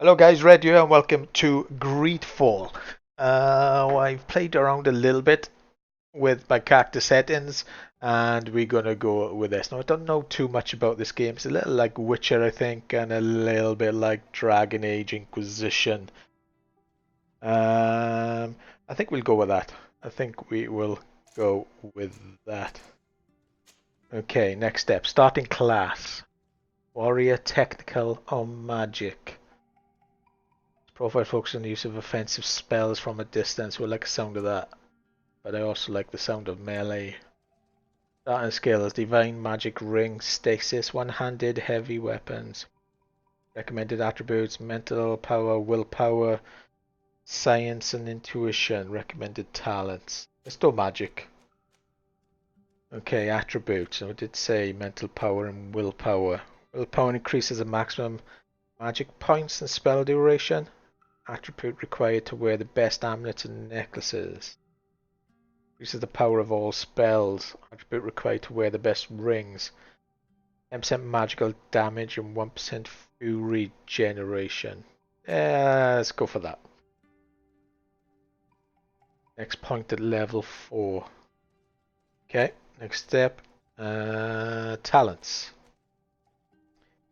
Hello guys, Red here and welcome to Greedfall. I've played around a little bit with my character settings and we're gonna go with this. Now I don't know too much about this game. It's a little like Witcher I think and a little bit like Dragon Age Inquisition. Um, I think we'll go with that. I think we will go with that. Okay, next step. Starting class. Warrior, Technical or Magic. Profile focuses on the use of offensive spells from a distance. We like the sound of that. But I also like the sound of melee. Starting skills: Divine Magic Ring, Stasis, One-Handed, Heavy Weapons. Recommended attributes: Mental Power, Willpower, Science and Intuition. Recommended talents. Let's do Magic. Okay, attributes. I did say Mental Power and Willpower. Willpower increases the maximum magic points and spell duration. Attribute required to wear the best amulets and necklaces. Increases the power of all spells. Attribute required to wear the best rings. 10% magical damage and 1% fury generation. Let's go for that. Next point at level 4. Okay, next step. Talents.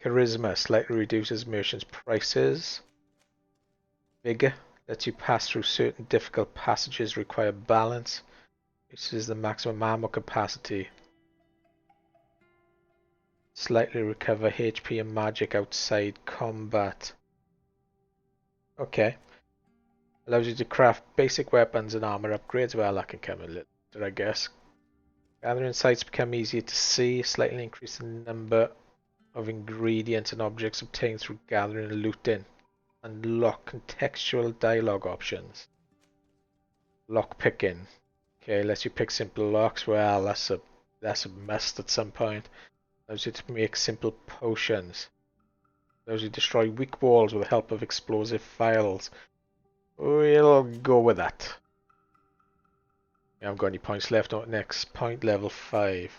Charisma slightly reduces merchants' prices. Vigor lets you pass through certain difficult passages require balance. This is the maximum ammo capacity. Slightly recover HP and magic outside combat. Okay. Allows you to craft basic weapons and armor upgrades. Well, that can come a little later, I guess. Gathering sites become easier to see. Slightly increase the number of ingredients and objects obtained through gathering and looting. Unlock contextual dialogue options. Lock picking. Okay, lets you pick simple locks. Well, that's a must at some point. Allows you to make simple potions. Allows you to destroy weak walls with the help of explosive files. We'll go with that. I haven't got any points left. Next point, level 5.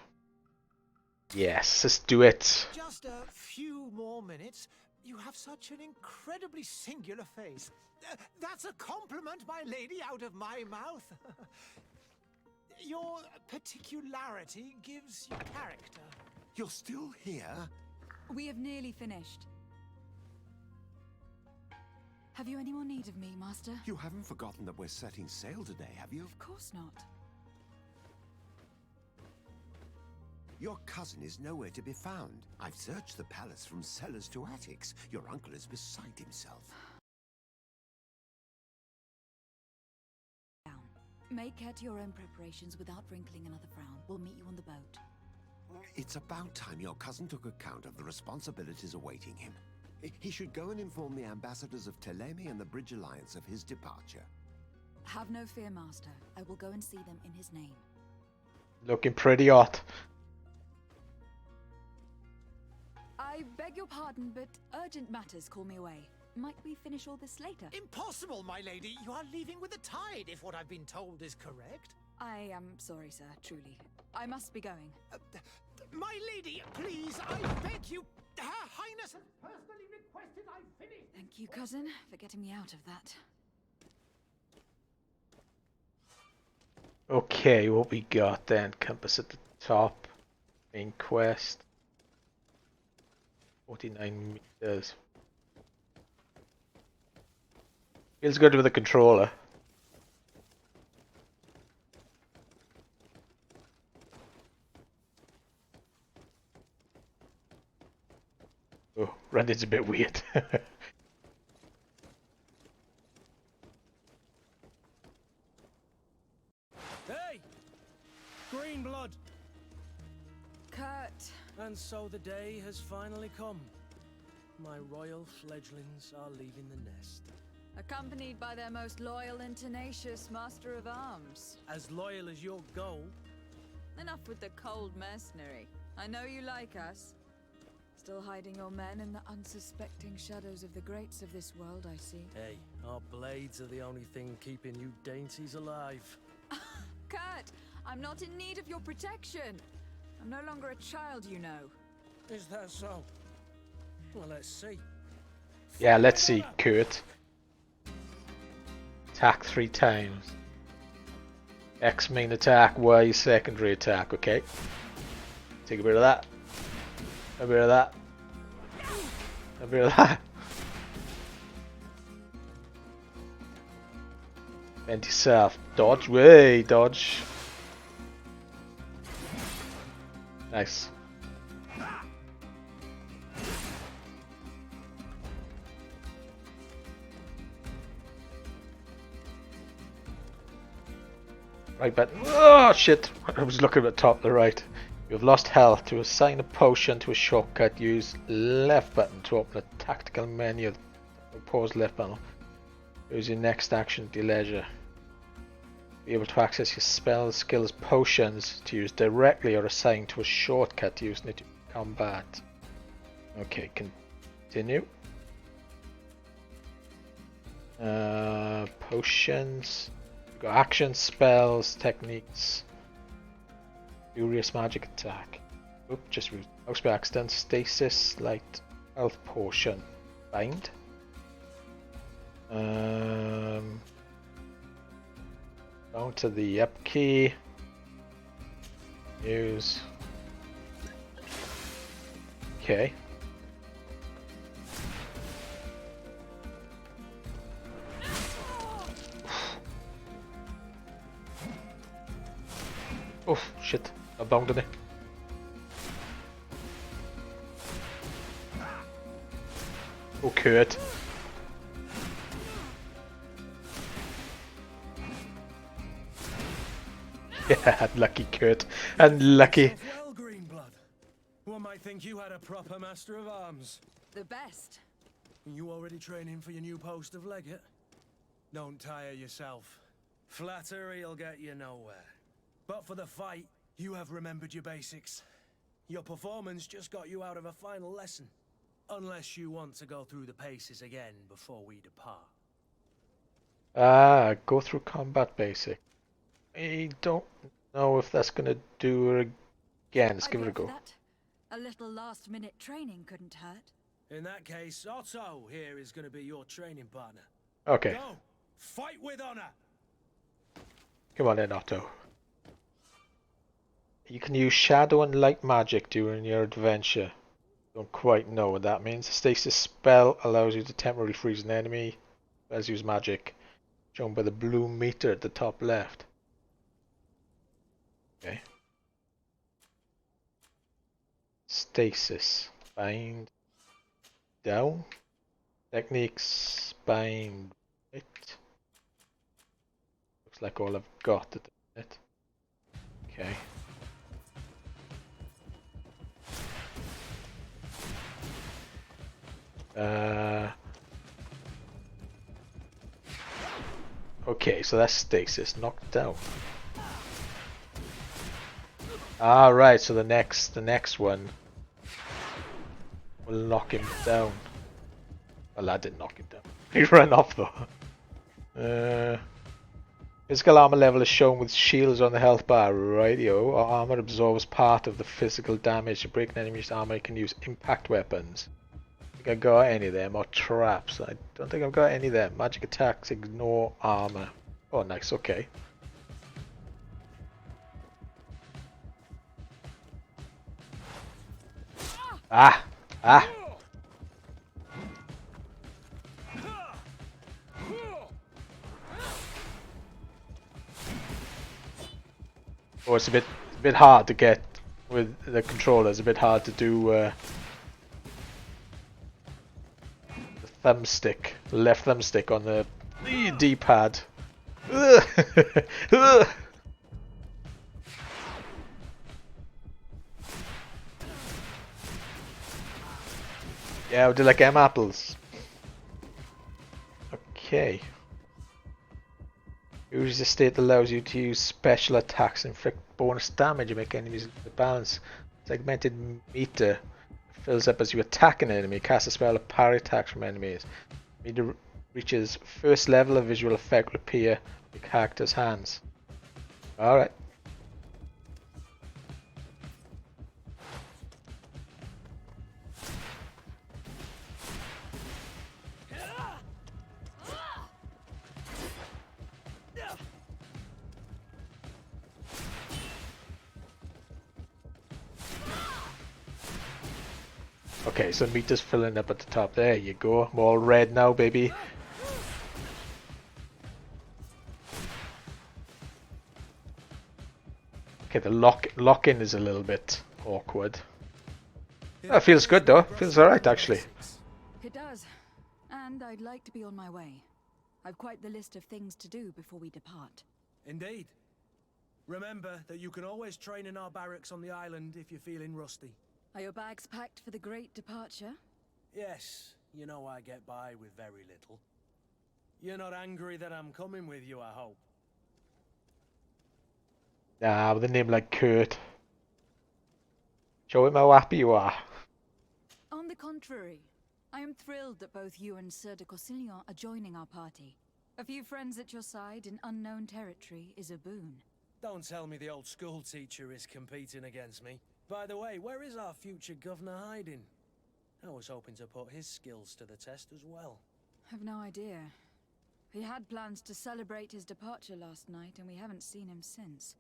Yes, let's do it. Just a few more minutes. You have such an incredibly singular face. That's a compliment, my lady, out of my mouth. Your particularity gives you character. You're still here? We have nearly finished. Have you any more need of me, Master? You haven't forgotten that we're setting sail today, have you? Of course not. Your cousin is nowhere to be found. I've searched the palace from cellars to attics. Your uncle is beside himself. Down. Make care to your own preparations without wrinkling another frown. We'll meet you on the boat. It's about time your cousin took account of the responsibilities awaiting him. He should go and inform the ambassadors of Telemi and the Bridge Alliance of his departure. Have no fear, Master. I will go and see them in his name. Looking pretty hot. I beg your pardon, but urgent matters call me away. Might we finish all this later? Impossible, my lady. You are leaving with the tide, if what I've been told is correct. I am sorry, sir, truly. I must be going. My lady, please, I beg you. Her Highness has personally requested I finish. Thank you, cousin, for getting me out of that. Okay, what we got then? Compass at the top. Main quest. 49 meters. Feels good with the controller. Oh, rendered's a bit weird. Hey! Green blood! Kurt! And so the day has finally come. My royal fledglings are leaving the nest. Accompanied by their most loyal and tenacious Master of Arms. As loyal as your goal. Enough with the cold mercenary. I know you like us. Still hiding your men in the unsuspecting shadows of the greats of this world, I see. Hey, our blades are the only thing keeping you dainties alive. Kurt, I'm not in need of your protection. I'm no longer a child, you know. Is that so? Well, let's see. Yeah, let's see, Kurt. Attack 3 times. X main attack, Y secondary attack, okay. Take a bit of that. A bit of that. A bit of that. Bend yourself. Dodge. Way, dodge. Nice. Right button. Oh shit! I was looking at the top of the right. You have lost health. To assign a potion to a shortcut, use left button to open a tactical menu. Pause left panel. Use your next action at your leisure. Be able to access your spells, skills, potions to use directly or assigned to a shortcut using it in combat. Okay, continue. Potions. We've got actions, spells, techniques. Furious magic attack. Oop, just mouse by accident. Stasis, light, health potion. Bind. Down to the up key. Use. Okay. Oh shit! I bounded it. Oh, Kurt. Yeah, lucky Kurt. Unlucky. Well, Greenblood. One might think you had a proper master of arms. The best. You already training for your new post of legate? Don't tire yourself. Flattery'll get you nowhere. But for the fight, you have remembered your basics. Your performance just got you out of a final lesson. Unless you want to go through the paces again before we depart. Ah, go through combat basic. I don't know if that's gonna do it again. Let's give it a go. That. A little last-minute training couldn't hurt. In that case, Otto here is going to be your training partner. Okay. Go! Fight with honor! Come on then, Otto. You can use shadow and light magic during your adventure. Don't quite know what that means. A stasis spell allows you to temporarily freeze an enemy. Spells use magic. Shown by the blue meter at the top left. Okay. Stasis. Bind. Down. Techniques. Bind. Right. Looks like all I've got at the minute. Okay. Okay, so that's stasis. Knocked down. Ah, right. So the next one will knock him down. Well, that didn't knock him down. He ran off though. Physical armor level is shown with shields on the health bar. Radio. Our armor absorbs part of the physical damage. To break an enemy's armor, you can use impact weapons. I think I got any of them, or traps. I don't think I've got any of them. Magic attacks ignore armor. Oh, nice. Okay. Ah! Ah! Oh, it's a bit hard to get with the controller. It's a bit hard to do the thumbstick, left thumbstick on the D-pad. Yeah, we do like apples. Okay. Use the state that allows you to use special attacks, inflict bonus damage, and make enemies balance. Segmented meter fills up as you attack an enemy. Cast a spell of parry attacks from enemies. Meter reaches first level, a visual effect will appear on your character's hands. Alright. Okay, so meter's filling up at the top. There you go. I'm all red now, baby. Okay, the lock-in is a little bit awkward. That feels good though. Feels alright actually. It does. And I'd like to be on my way. I've quite the list of things to do before we depart. Indeed. Remember that you can always train in our barracks on the island if you're feeling rusty. Are your bags packed for the great departure? Yes, you know I get by with very little. You're not angry that I'm coming with you, I hope. Nah, with a name like Kurt. Show him how happy you are. On the contrary, I am thrilled that both you and Sir de Corsillon are joining our party. A few friends at your side in unknown territory is a boon. Don't tell me the old school teacher is competing against me. By the way, where is our future governor hiding? I was hoping to put his skills to the test as well. I've no idea. He had plans to celebrate his departure last night, and we haven't seen him since.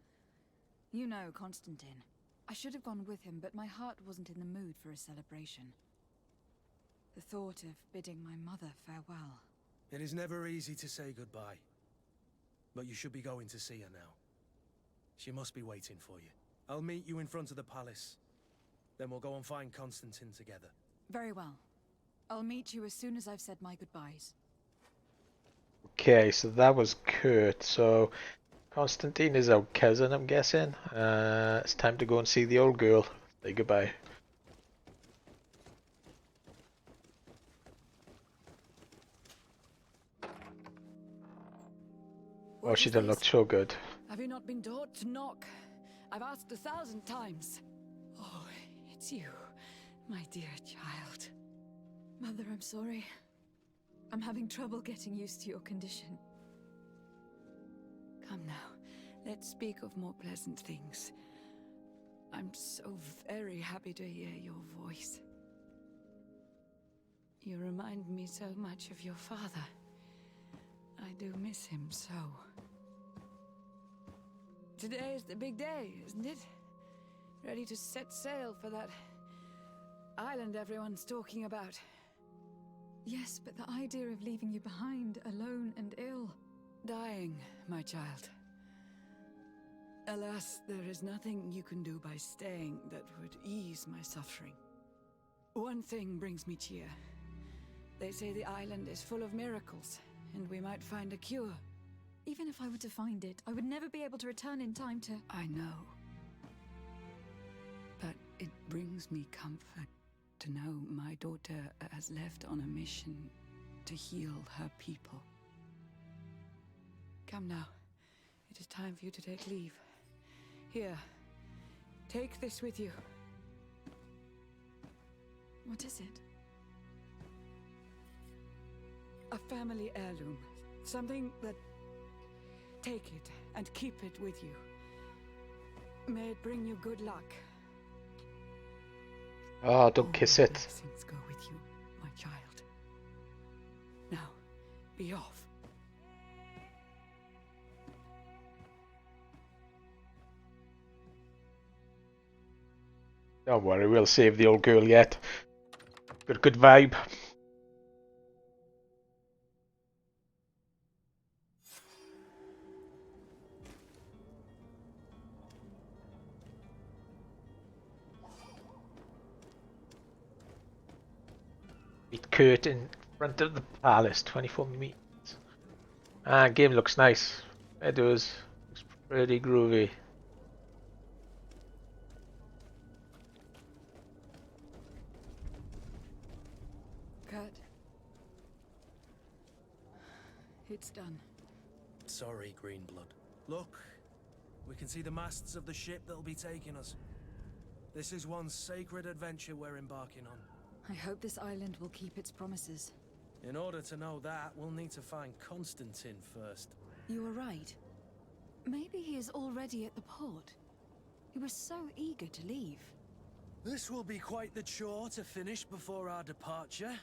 You know Constantine. I should have gone with him, but my heart wasn't in the mood for a celebration. The thought of bidding my mother farewell. It is never easy to say goodbye. But you should be going to see her now. She must be waiting for you. I'll meet you in front of the palace. Then we'll go and find Constantine together. Very well. I'll meet you as soon as I've said my goodbyes. Okay, so that was Kurt. So Constantine is our cousin, I'm guessing. It's time to go and see the old girl. Say goodbye. Oh, she doesn't look so good. Have you not been taught to knock? I've asked 1,000 times. Oh, it's you, my dear child. Mother, I'm sorry. I'm having trouble getting used to your condition. Come now, let's speak of more pleasant things. I'm so very happy to hear your voice. You remind me so much of your father. I do miss him so. Today is the big day, isn't it? Ready to set sail for that island everyone's talking about. Yes, but the idea of leaving you behind, alone and ill. Dying, my child. Alas, there is nothing you can do by staying that would ease my suffering. One thing brings me cheer. They say the island is full of miracles, and we might find a cure. Even if I were to find it, I would never be able to return in time to... I know. But it brings me comfort to know my daughter has left on a mission to heal her people. Come now. It is time for you to take leave. Here. Take this with you. What is it? A family heirloom. Something that... Take it and keep it with you. May it bring you good luck. Oh, don't kiss it. Blessings go with you, my child. Now, be off. Don't worry, we'll save the old girl yet. Got a good vibe. Meet Kurt in front of the palace, 24 meters. Ah, game looks nice. It does. Looks pretty groovy. Kurt. It's done. Sorry, Greenblood. Look, we can see the masts of the ship that'll be taking us. This is one sacred adventure we're embarking on. I hope this island will keep its promises. In order to know that, we'll need to find Constantine first. You were right. Maybe he is already at the port. He was so eager to leave. This will be quite the chore to finish before our departure.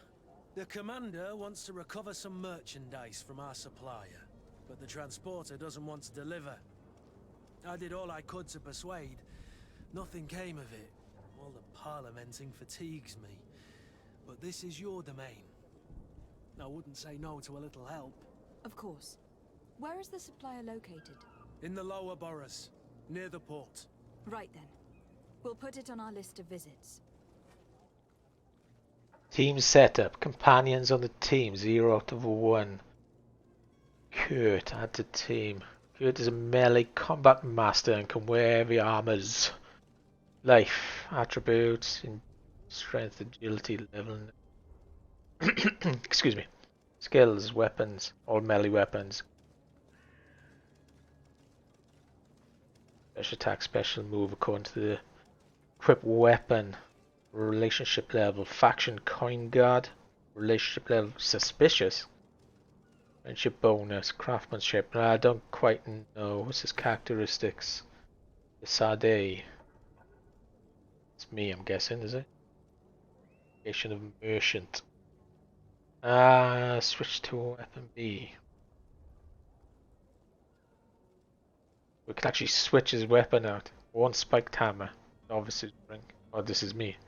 The commander wants to recover some merchandise from our supplier, but the transporter doesn't want to deliver. I did all I could to persuade. Nothing came of it. All the parliamenting fatigues me. but this is your domain. I wouldn't say no to a little help. Of course. Where is the supplier located? In the lower boroughs, near the port. Right then. We'll put it on our list of visits. Team setup. Companions on the team. 0 out of 1. Kurt, add to team. Kurt is a melee combat master and can wear heavy armors. Life. Attributes. In strength, agility, level. Excuse me. Skills, weapons. All melee weapons. Special attack, special move according to the equipped weapon. Relationship level, faction coin guard. Relationship level, suspicious. Friendship bonus, craftsmanship. I don't quite know. What's his characteristics? The Sade. It's me, I'm guessing, is it? Location of merchant. Switch to weapon B. We can actually switch his weapon out. One spiked hammer. Novice's ring. Oh, this is me.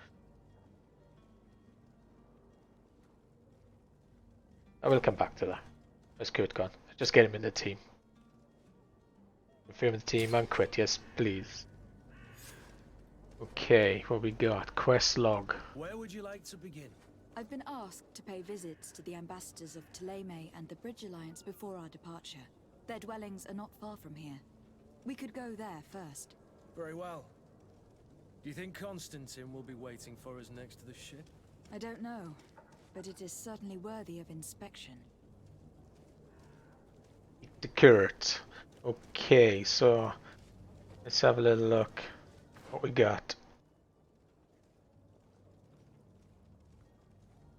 I will come back to that. Where's Kurt gone? Just get him in the team. Confirm the team and quit. Yes, please. Okay, what we got? Quest log. Where would you like to begin? I've been asked to pay visits to the ambassadors of Thélème and the Bridge Alliance before our departure. Their dwellings are not far from here. We could go there first. Very well. Do you think Constantine will be waiting for us next to the ship? I don't know, but it is certainly worthy of inspection. The Kurt. Okay, so let's have a little look. What we got?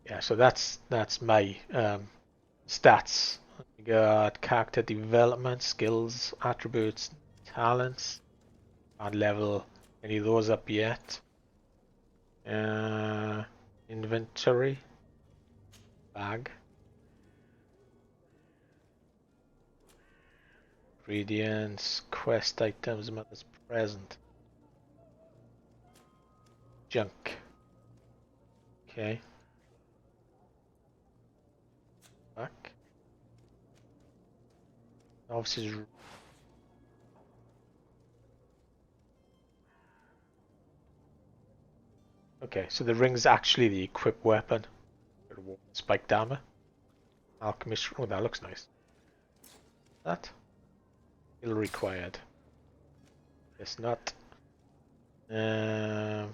Yeah, so that's my stats. We got character development, skills, attributes, talents. Can't level any of those up yet. Inventory, bag, ingredients, quest items, mother's present, junk. Okay. Back. Officers. Okay, so the ring's actually the equipped weapon. Spiked armor. Alchemist. Oh, that looks nice. That. Skill required. Guess not. Go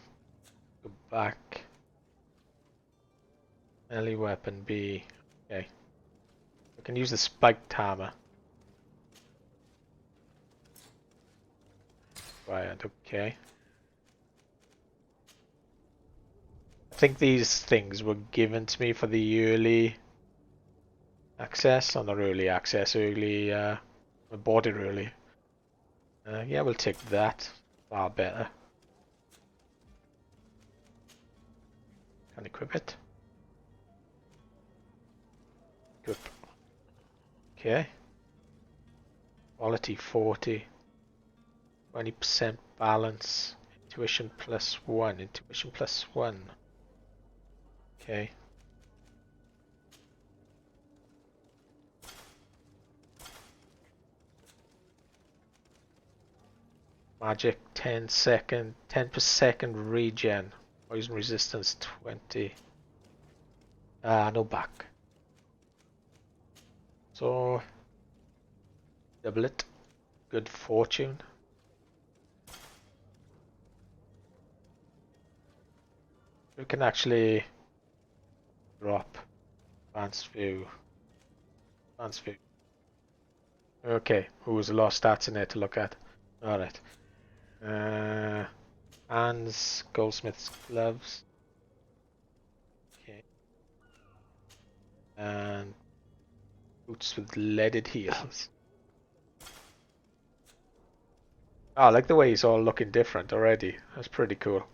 back. Melee weapon B. Okay. I can use the spiked armor. Required. Okay. I think these things were given to me for the early access, or not early access, early, I bought it early. Yeah, we'll take that, far better. Can equip it. Good. Okay. Quality 40. 20% balance. Intuition +1. Intuition +1. Okay. Magic 10 second, 10 per second regen. Poison resistance 20. No back. So double it. Good fortune. We can actually drop advanced view. Advanced view. Okay, there's a lot of stats in there to look at. Alright. Hands, goldsmith's gloves. Okay. And boots with leaded heels. Oh, I like the way he's all looking different already. That's pretty cool.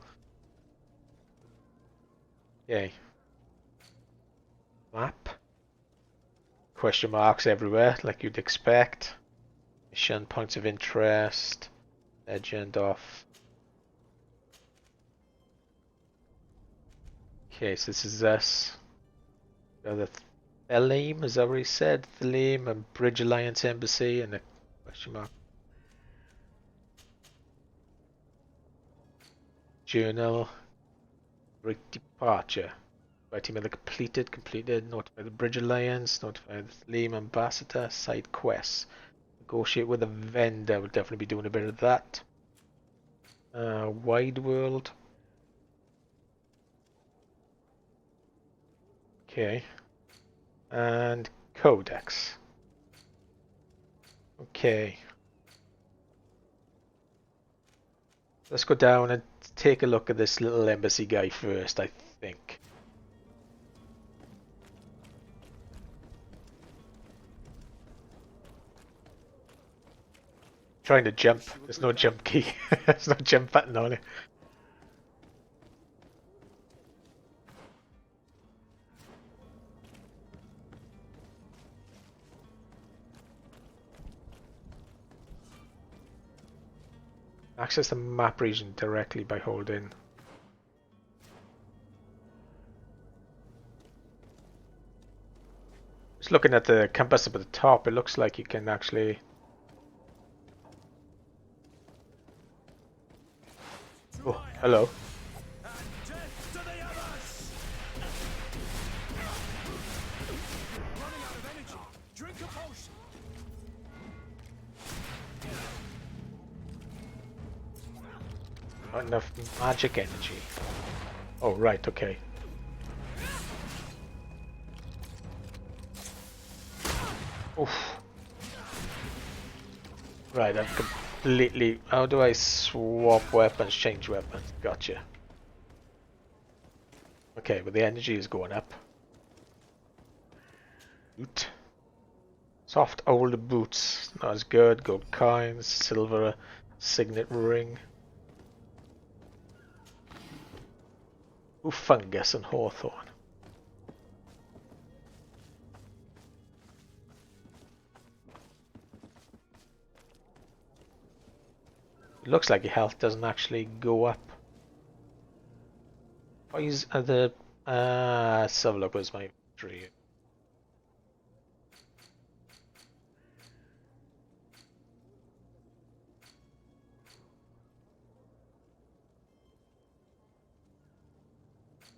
Okay. Map. Question marks everywhere, like you'd expect. Mission, points of interest. Legend off. Okay, so this is us. The Theleme, is that what he said? Theleme and Bridge Alliance Embassy and a question mark. Journal. Great departure. Writing mail completed. Notify the Bridge Alliance. Notify the Theleme Ambassador. Side quests. Negotiate with a vendor. We'll definitely be doing a bit of that. Wide World. Okay. And Codex. Okay. Let's go down and take a look at this little embassy guy first, I think. Trying to jump. There's no jump key. There's no jump button on it. Access the map region directly by holding. Just looking at the compass up at the top, it looks like you can actually... Oh, hello. Not enough magic energy. Oh, right, okay. Oof. Right, I'm completely... How do I swap weapons, change weapons? Gotcha. Okay, but the energy is going up. Boot. Soft old boots. Not as good. Gold coins. Silver signet ring. Ooh, fungus and hawthorn. It looks like your health doesn't actually go up. Why are the... let's have a look. Where's my inventory?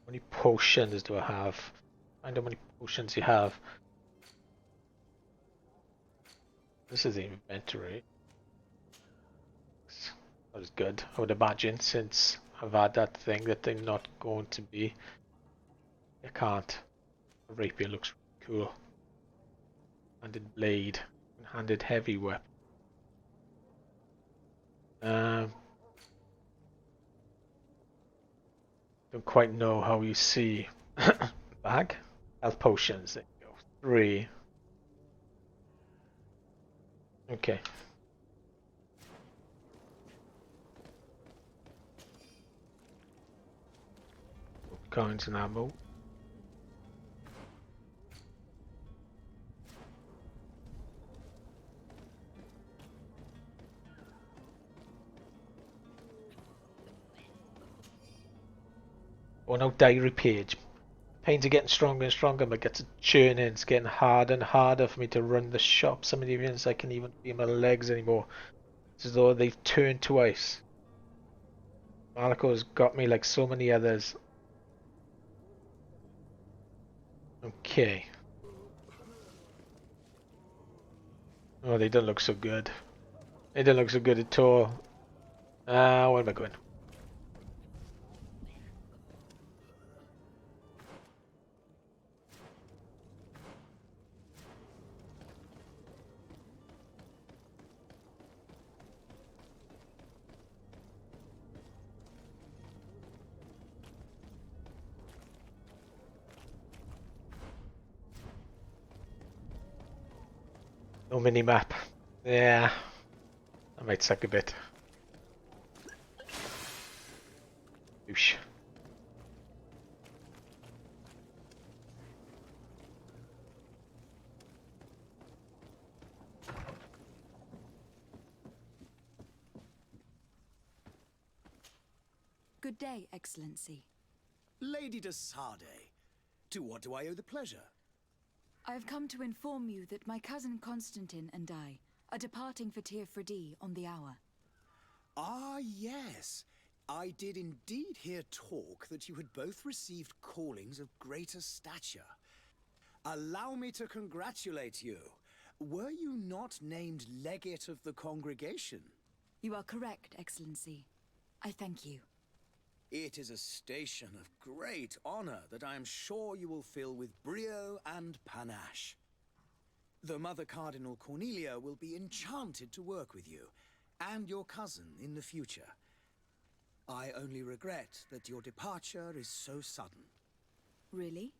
How many potions do I have? Find out how many potions you have. This is the inventory. That was good. I would imagine, since I've had that thing, that they're not going to be. I can't. The rapier looks really cool. Handed blade. Handed heavy weapon. Don't quite know how you see. Bag? Health potions. There you go. 3. Okay. Coins and ammo. Oh no, diary page. Pains are getting stronger and stronger, but gets churning. It's getting harder and harder for me to run the shop. Some of the events I can't even feel my legs anymore. It's as though they've turned to ice. Malaco's got me like so many others. Okay. Oh, they don't look so good. They don't look so good at all. Where am I going? No mini map. Yeah. I might suck a bit. Oosh. Good day, Excellency. Lady de Sardet, to what do I owe the pleasure? I have come to inform you that my cousin Constantine and I are departing for Teofredi on the hour. Ah, yes. I did indeed hear talk that you had both received callings of greater stature. Allow me to congratulate you. Were you not named legate of the congregation? You are correct, Excellency. I thank you. It is a station of great honor that I am sure you will fill with brio and panache. The Mother Cardinal Cornelia will be enchanted to work with you, and your cousin in the future. I only regret that your departure is so sudden. Really?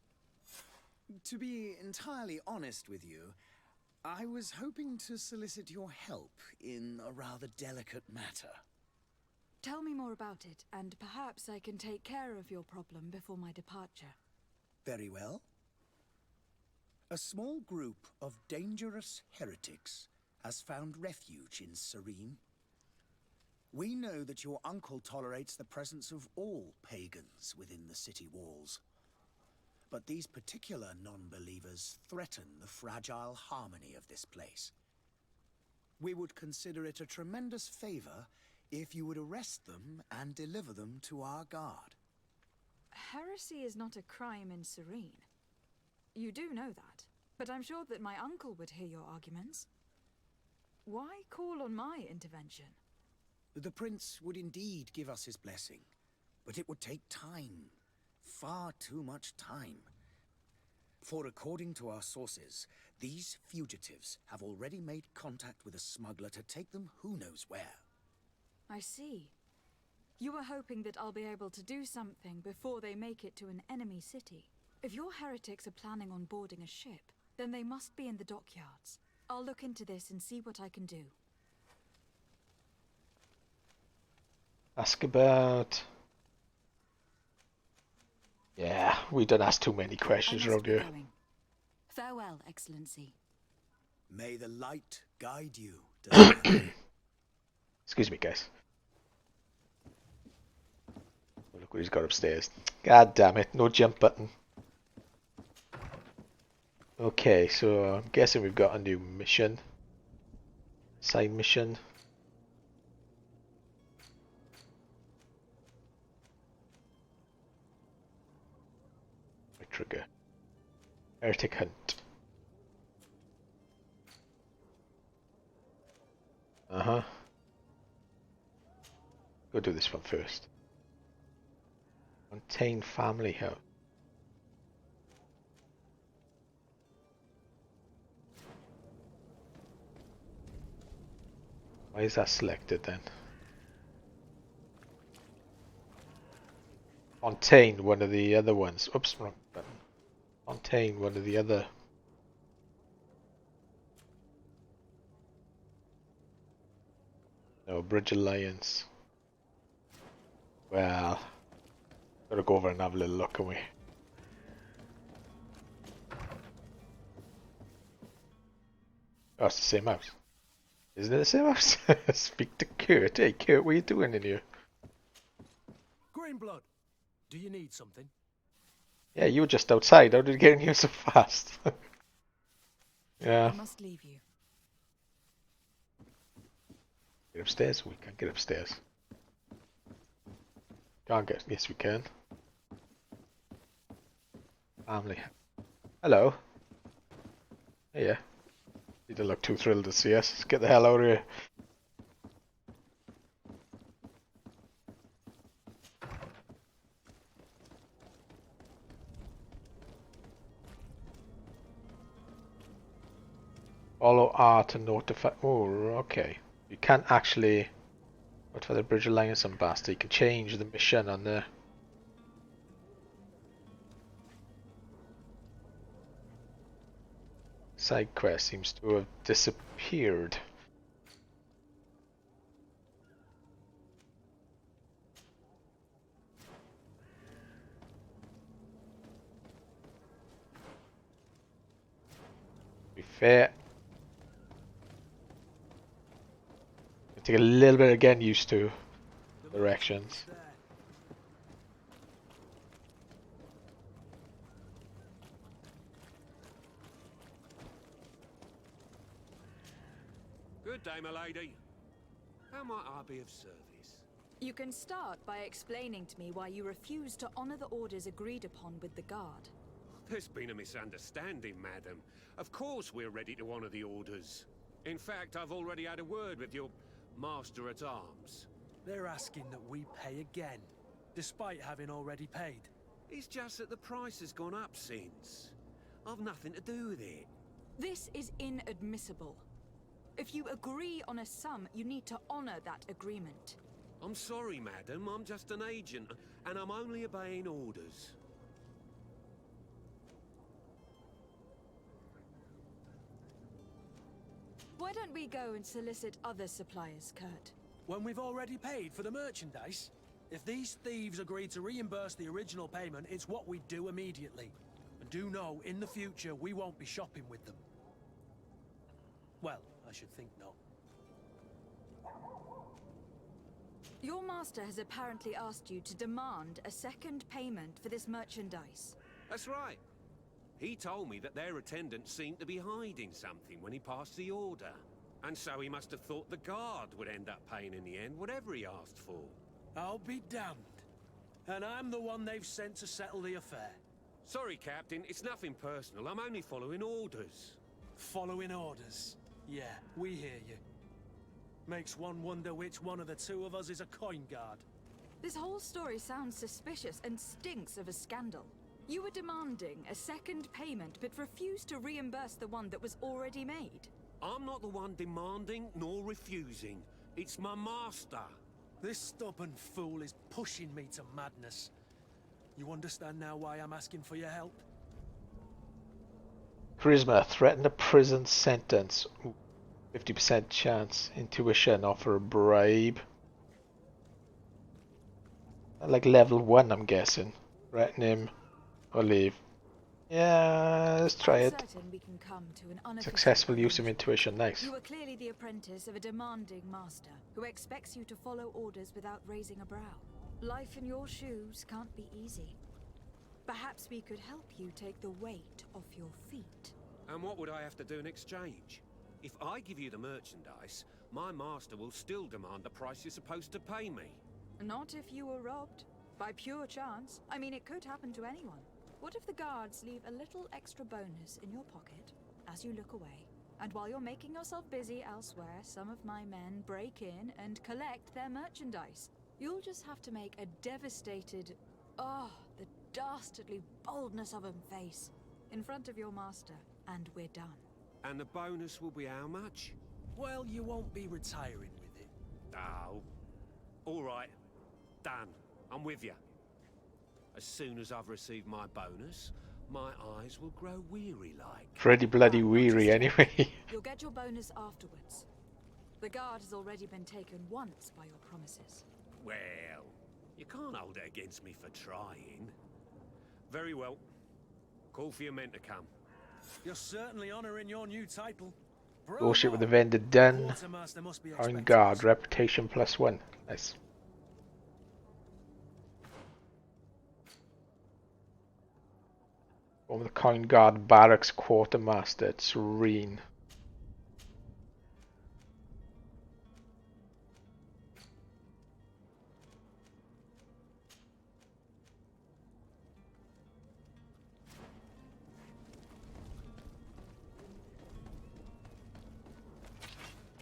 To be entirely honest with you, I was hoping to solicit your help in a rather delicate matter. Tell me more about it, and perhaps I can take care of your problem before my departure. Very well. A small group of dangerous heretics has found refuge in Serene. We know that your uncle tolerates the presence of all pagans within the city walls. But these particular non-believers threaten the fragile harmony of this place. We would consider it a tremendous favor if you would arrest them and deliver them to our guard. Heresy is not a crime in Serene. You do know that, but I'm sure that my uncle would hear your arguments. Why call on my intervention? The prince would indeed give us his blessing, but it would take time. Far too much time. For according to our sources, these fugitives have already made contact with a smuggler to take them who knows where. I see. You are hoping that I'll be able to do something before they make it to an enemy city. If your heretics are planning on boarding a ship, then they must be in the dockyards. I'll look into this and see what I can do. Ask about... Yeah, we don't ask too many questions around here. Farewell, Excellency. May the light guide you. Excuse me, guys. Look what he's got upstairs. God damn it, no jump button. Okay, so I'm guessing we've got a new mission. Side mission. Trigger. Heretic hunt. Go do this one first. Contain family house. Why is that selected then? Contain one of the other ones. Oops, wrong button. Contain one of the other. No, Bridge Alliance. Well, gotta go over and have a little look, can we? Oh, it's the same house. Isn't it the same house? Speak to Kurt. Hey, Kurt, what are you doing in here? Greenblood, do you need something? Yeah, you were just outside. How did you get in here so fast? Yeah. I must leave you. Get upstairs? We can't get upstairs. Can't get. Yes, we can. Family. Hello. Hey, yeah. You don't look too thrilled to see us. Let's get the hell out of here. Follow R to notify. Oh, okay. You can't actually. But for the Bridge Alliance Ambassador, you can change the mission on there. Side quest seems to have disappeared. To be fair, take a little bit of getting used to directions. Good day, my lady. How might I be of service? You can start by explaining to me why you refuse to honor the orders agreed upon with the guard. There's been a misunderstanding, madam. Of course we're ready to honor the orders. In fact, I've already had a word with your master-at-arms. They're asking that we pay again, despite having already paid. It's just that the price has gone up since. I've nothing to do with it. This is inadmissible. If you agree on a sum, you need to honor that agreement. I'm sorry, madam. I'm just an agent, and I'm only obeying orders. Why don't we go and solicit other suppliers, Kurt? When we've already paid for the merchandise? If these thieves agree to reimburse the original payment, it's what we do immediately. And do know, in the future, we won't be shopping with them. Well, I should think not. Your master has apparently asked you to demand a second payment for this merchandise. That's right. He told me that their attendant seemed to be hiding something when he passed the order. And so he must have thought the guard would end up paying in the end, whatever he asked for. I'll be damned. And I'm the one they've sent to settle the affair. Sorry, Captain. It's nothing personal. I'm only following orders. Following orders. Yeah, we hear you. Makes one wonder which one of the two of us is a coin guard. This whole story sounds suspicious and stinks of a scandal. You were demanding a second payment, but refused to reimburse the one that was already made. I'm not the one demanding nor refusing. It's my master. This stubborn fool is pushing me to madness. You understand now why I'm asking for your help? Charisma, threaten a prison sentence. 50% chance. Intuition, offer a bribe. Like level 1, I'm guessing. Threaten him or leave. Yeah, let's try it. Certain we can come to an unofficial Successful use of arrangement. intuition, nice. You are clearly the apprentice of a demanding master, who expects you to follow orders without raising a brow. Life in your shoes can't be easy. Perhaps we could help you take the weight off your feet. And what would I have to do in exchange? If I give you the merchandise, my master will still demand the price you're supposed to pay me. Not if you were robbed. By pure chance. I mean, it could happen to anyone. What if the guards leave a little extra bonus in your pocket as you look away? And while you're making yourself busy elsewhere, some of my men break in and collect their merchandise. You'll just have to make a devastated, the dastardly boldness of 'em face in front of your master, and we're done. And the bonus will be how much? Well, you won't be retiring with it. Oh. All right. Done. I'm with you. As soon as I've received my bonus, my eyes will grow weary-like. Pretty bloody weary anyway. You'll get your bonus afterwards. The guard has already been taken once by your promises. Well, you can't hold it against me for trying. Very well. Call for your men to come. You're certainly honoring your new title. Bullshit with the vendor done. Quartermaster must be On expecting guard, us. reputation +1. Nice. Former the Coin Guard Barracks Quartermaster at Serene.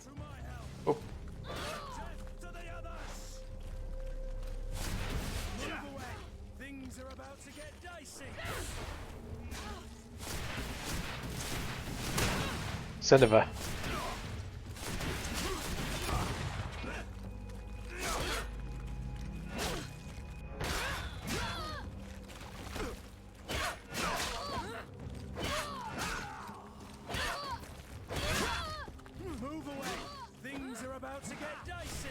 To my help. Oh, Death to the others! Move away. Things are about to get dicey. son of a. Move away. Things are about to get dicey.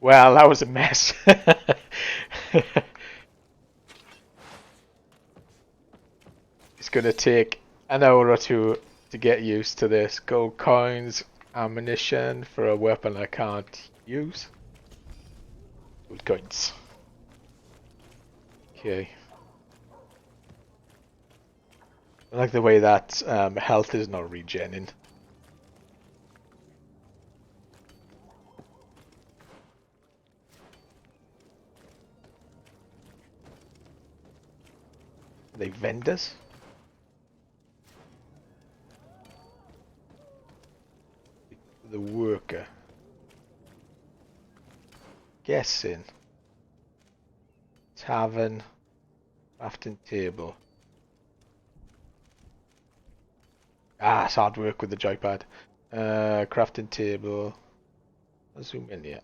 Well, that was a mess. It's gonna take an hour or two to get used to this. Gold coins, ammunition for a weapon I can't use. Gold coins. Okay. I like the way that health is not regenerating. Are they vendors? The worker. Guessing. Tavern. Crafting table. Ah, it's hard work with the joypad. Crafting table. I'll zoom in here.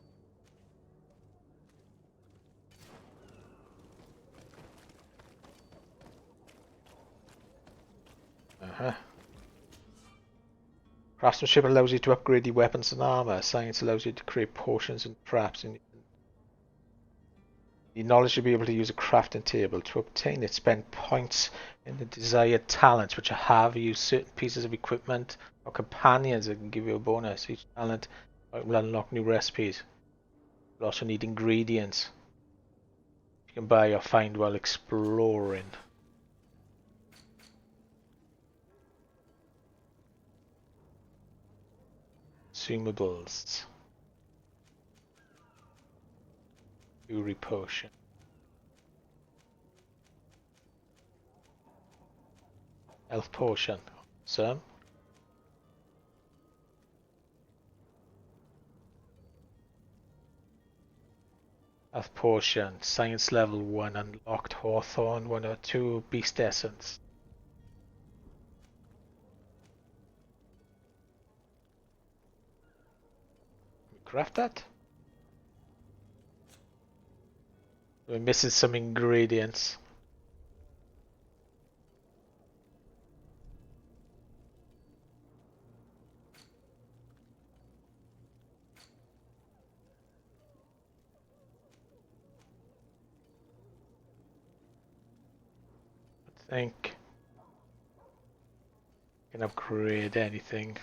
Craftsmanship allows you to upgrade your weapons and armor. Science allows you to create potions and traps. And the knowledge to be able to use a crafting table. To obtain it, spend points in the desired talents, which have use certain pieces of equipment or companions that can give you a bonus. Each talent will unlock new recipes. You also need ingredients you can buy or find while exploring. Consumables. Fury potion. Health potion. Some. Health potion. Science level 1 unlocked. Hawthorn 1 or 2. Beast essence. Can we craft that? We're missing some ingredients. I think I can upgrade anything.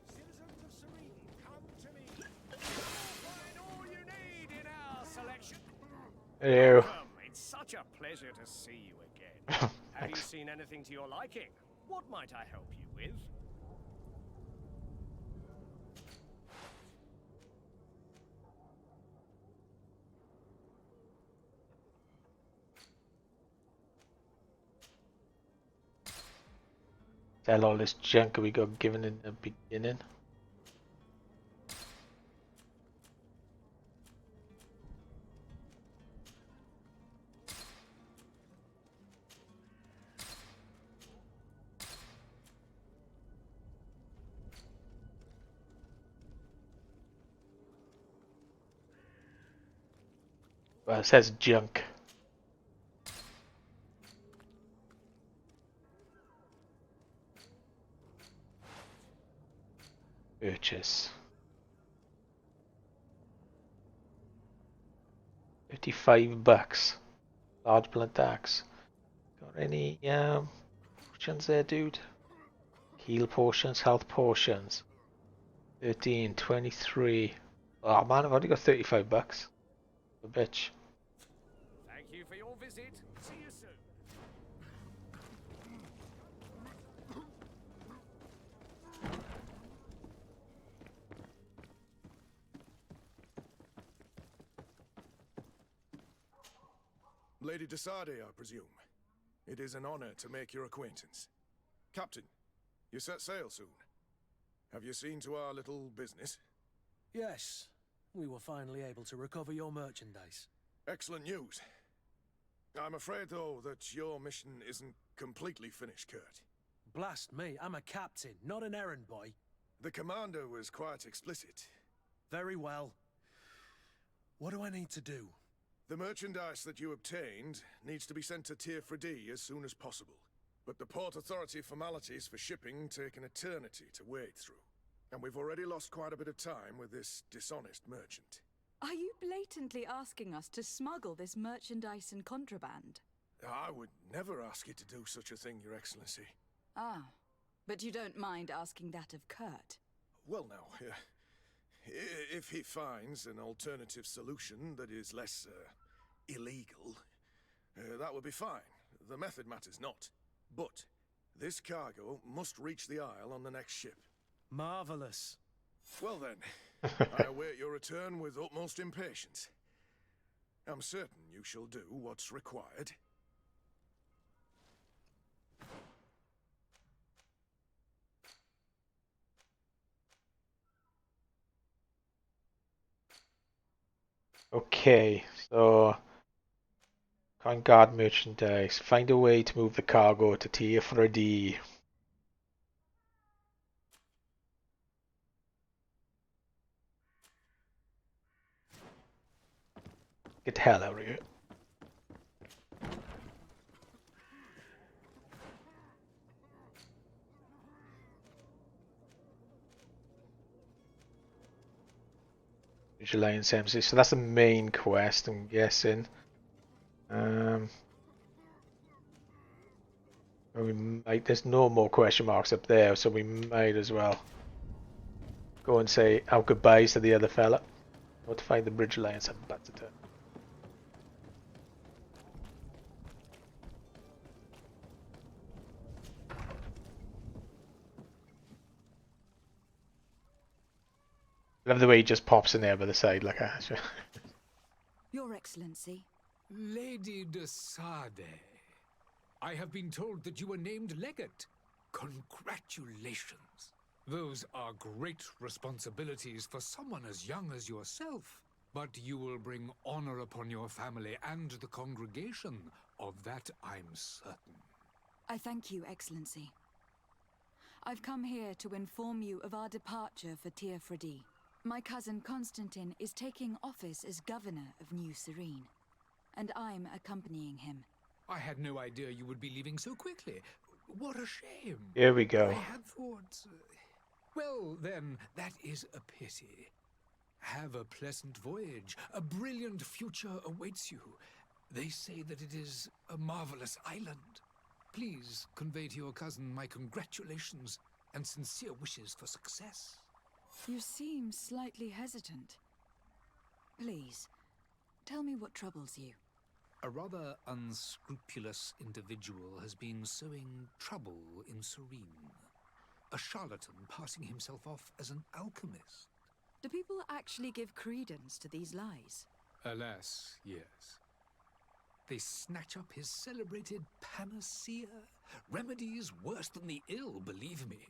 Citizens of Serene, come to me. You'll find all you need in our selection. Hello. Welcome. It's such a pleasure to see you again. Have you seen anything to your liking? What might I help you with? Sell all this junk we got given in the beginning. Well, it says junk. Purchase. 55 bucks. Large blunt axe. Got any potions there, dude? Heal potions, health potions. 13, 23. Oh man, I've only got 35 bucks. A bitch. Thank you for your visit. See you soon. Lady Desade, I presume. It is an honor to make your acquaintance. Captain, you set sail soon. Have you seen to our little business? Yes, we were finally able to recover your merchandise. Excellent news. I'm afraid, though, that your mission isn't completely finished, Kurt. Blast me, I'm a captain, not an errand boy. The commander was quite explicit. Very well. What do I need to do? The merchandise that you obtained needs to be sent to Tier 4D as soon as possible. But the Port Authority formalities for shipping take an eternity to wade through. And we've already lost quite a bit of time with this dishonest merchant. Are you blatantly asking us to smuggle this merchandise and contraband? I would never ask you to do such a thing, Your Excellency. Ah, but you don't mind asking that of Kurt? Well, now, if he finds an alternative solution that is less illegal, that would be fine. The method matters not. But this cargo must reach the Isle on the next ship. Marvelous. Well then, I await your return with utmost impatience. I'm certain you shall do what's required. Okay, so can't guard merchandise. Find a way to move the cargo to Tier 3D. Get the hell out of here. Alliance MC. So that's the main quest, I'm guessing. There's no more question marks up there, so we might as well go and say our goodbyes to the other fella. Or to find the Bridge Alliance ambassador. I love the way he just pops in there by the side like a... Your Excellency. Lady de Sade, I have been told that you were named legate. Congratulations. Those are great responsibilities for someone as young as yourself. But you will bring honor upon your family and the congregation. Of that I'm certain. I thank you, Excellency. I've come here to inform you of our departure for Tier 3D. My cousin Constantine is taking office as governor of New Serene, and I'm accompanying him. I had no idea you would be leaving so quickly. What a shame. Here we go. I had thought... Well, then, that is a pity. Have a pleasant voyage. A brilliant future awaits you. They say that it is a marvelous island. Please convey to your cousin my congratulations and sincere wishes for success. You seem slightly hesitant. Please, tell me what troubles you. A rather unscrupulous individual has been sowing trouble in Serene. A charlatan passing himself off as an alchemist. Do people actually give credence to these lies? Alas, yes. They snatch up his celebrated panacea. Remedies worse than the ill, believe me.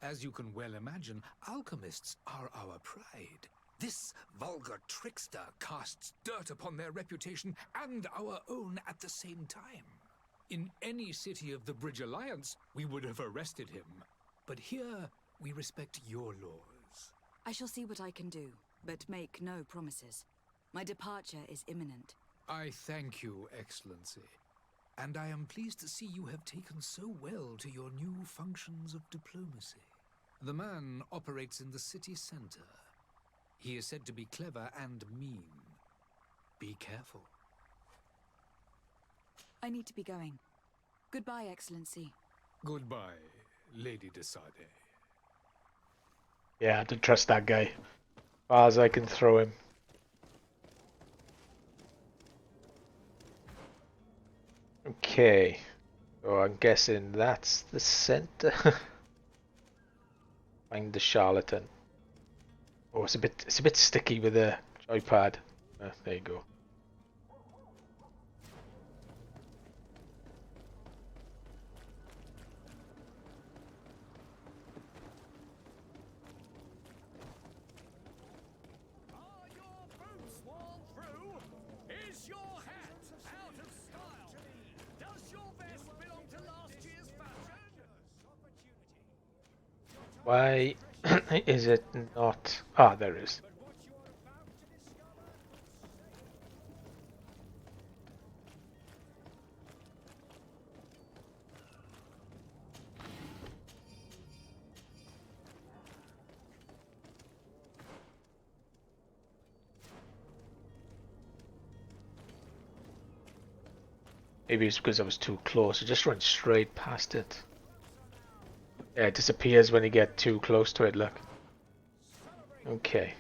As you can well imagine, alchemists are our pride. This vulgar trickster casts dirt upon their reputation and our own at the same time. In any city of the Bridge Alliance, we would have arrested him. But here, we respect your laws. I shall see what I can do, but make no promises. My departure is imminent. I thank you, Excellency. And I am pleased to see you have taken so well to your new functions of diplomacy. The man operates in the city center. He is said to be clever and mean. Be careful. I need to be going. Goodbye, Excellency. Goodbye, Lady de Sade. Yeah, I don't trust that guy. As far as I can throw him. Okay. So I'm guessing that's the center. Find the charlatan. Oh, it's a bit sticky with the joypad. There you go. Are your boots worn through? Is your hat out of style? Does your vest belong to last year's fashion? Why is it not? Ah, there it is. Maybe it's because I was too close. I just went straight past it. Yeah, it disappears when you get too close to it, look. Okay.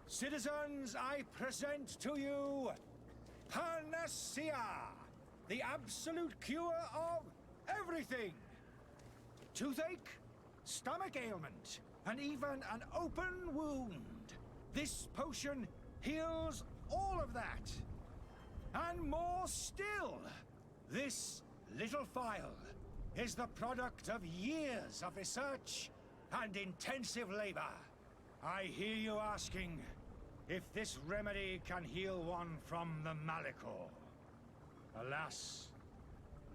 Citizens, I present to you Panacea, the absolute cure of everything. Toothache, stomach ailment, and even an open wound. This potion heals all of that. And more still, this little phial is the product of years of research and intensive labor. I hear you asking if this remedy can heal one from the Malachor. Alas,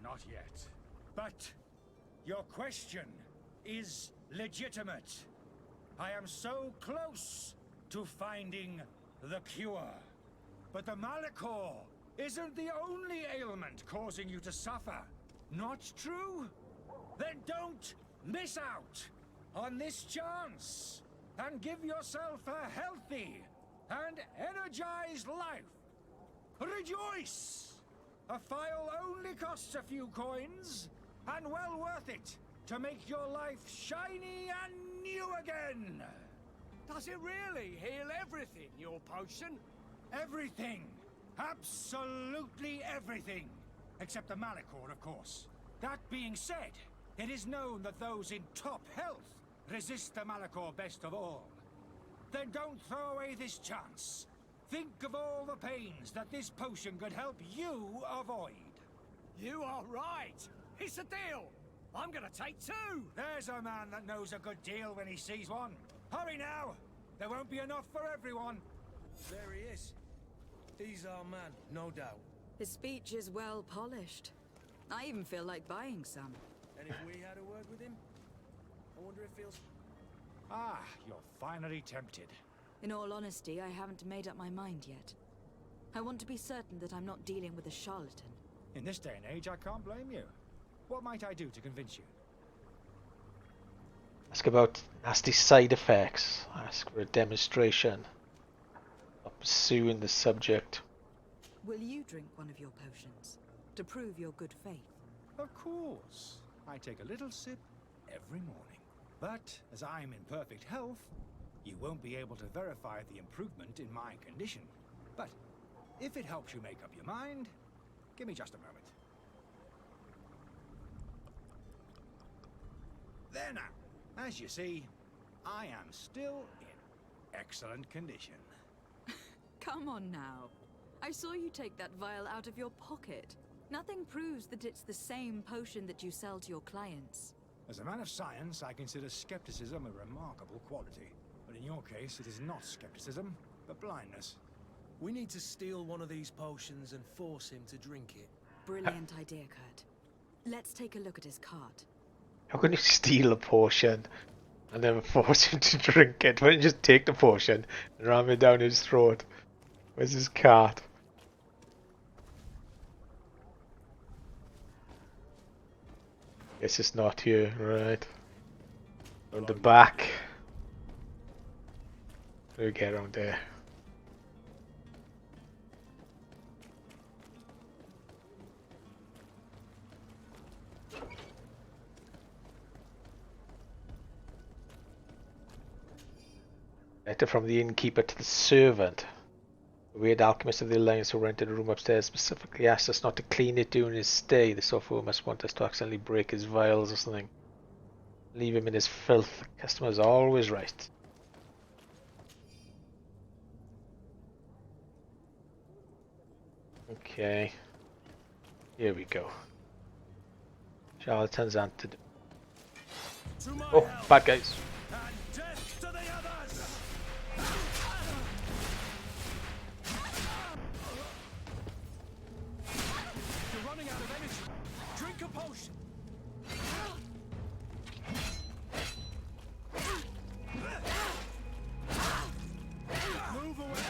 not yet. But your question is legitimate. I am so close to finding the cure. But the Malachor isn't the only ailment causing you to suffer. Not true? Then don't miss out on this chance and give yourself a healthy and energized life. Rejoice! A phial only costs a few coins, and well worth it to make your life shiny and new again. Does it really heal everything, your potion? Everything. Absolutely everything. Except the Malachor, of course. That being said, it is known that those in top health resist the Malachor best of all. Then don't throw away this chance. Think of all the pains that this potion could help you avoid. You are right. It's a deal. I'm gonna take 2. There's a man that knows a good deal when he sees one. Hurry now. There won't be enough for everyone. There he is. He's our man, no doubt. His speech is well polished. I even feel like buying some. And if we had a word with him, I wonder if he'll... Ah, you're finally tempted. In all honesty, I haven't made up my mind yet. I want to be certain that I'm not dealing with a charlatan. In this day and age, I can't blame you. What might I do to convince you? Ask about nasty side effects. Ask for a demonstration. Not pursuing the subject. Will you drink one of your potions to prove your good faith? Of course. I take a little sip every morning. But as I'm in perfect health, you won't be able to verify the improvement in my condition. But if it helps you make up your mind, give me just a moment. There now. As you see, I am still in excellent condition. Come on now. I saw you take that vial out of your pocket. Nothing proves that it's the same potion that you sell to your clients. As a man of science, I consider skepticism a remarkable quality. But in your case, it is not skepticism, but blindness. We need to steal one of these potions and force him to drink it. Brilliant idea, Kurt. Let's take a look at his cart. How can you steal a potion and then force him to drink it? Why don't you just take the potion and ram it down his throat? Where's his cart? Guess it's not here, right? On the back. How do we get around there? Letter from the innkeeper to the servant. The weird alchemist of the Alliance who rented a room upstairs specifically asked us not to clean it during his stay. The software must want us to accidentally break his vials or something. Leave him in his filth. The customer's always right. Okay. Here we go. Charlatans antidote. Oh, bad guys. And death to the others! You're running out of energy. Drink a potion. Move away.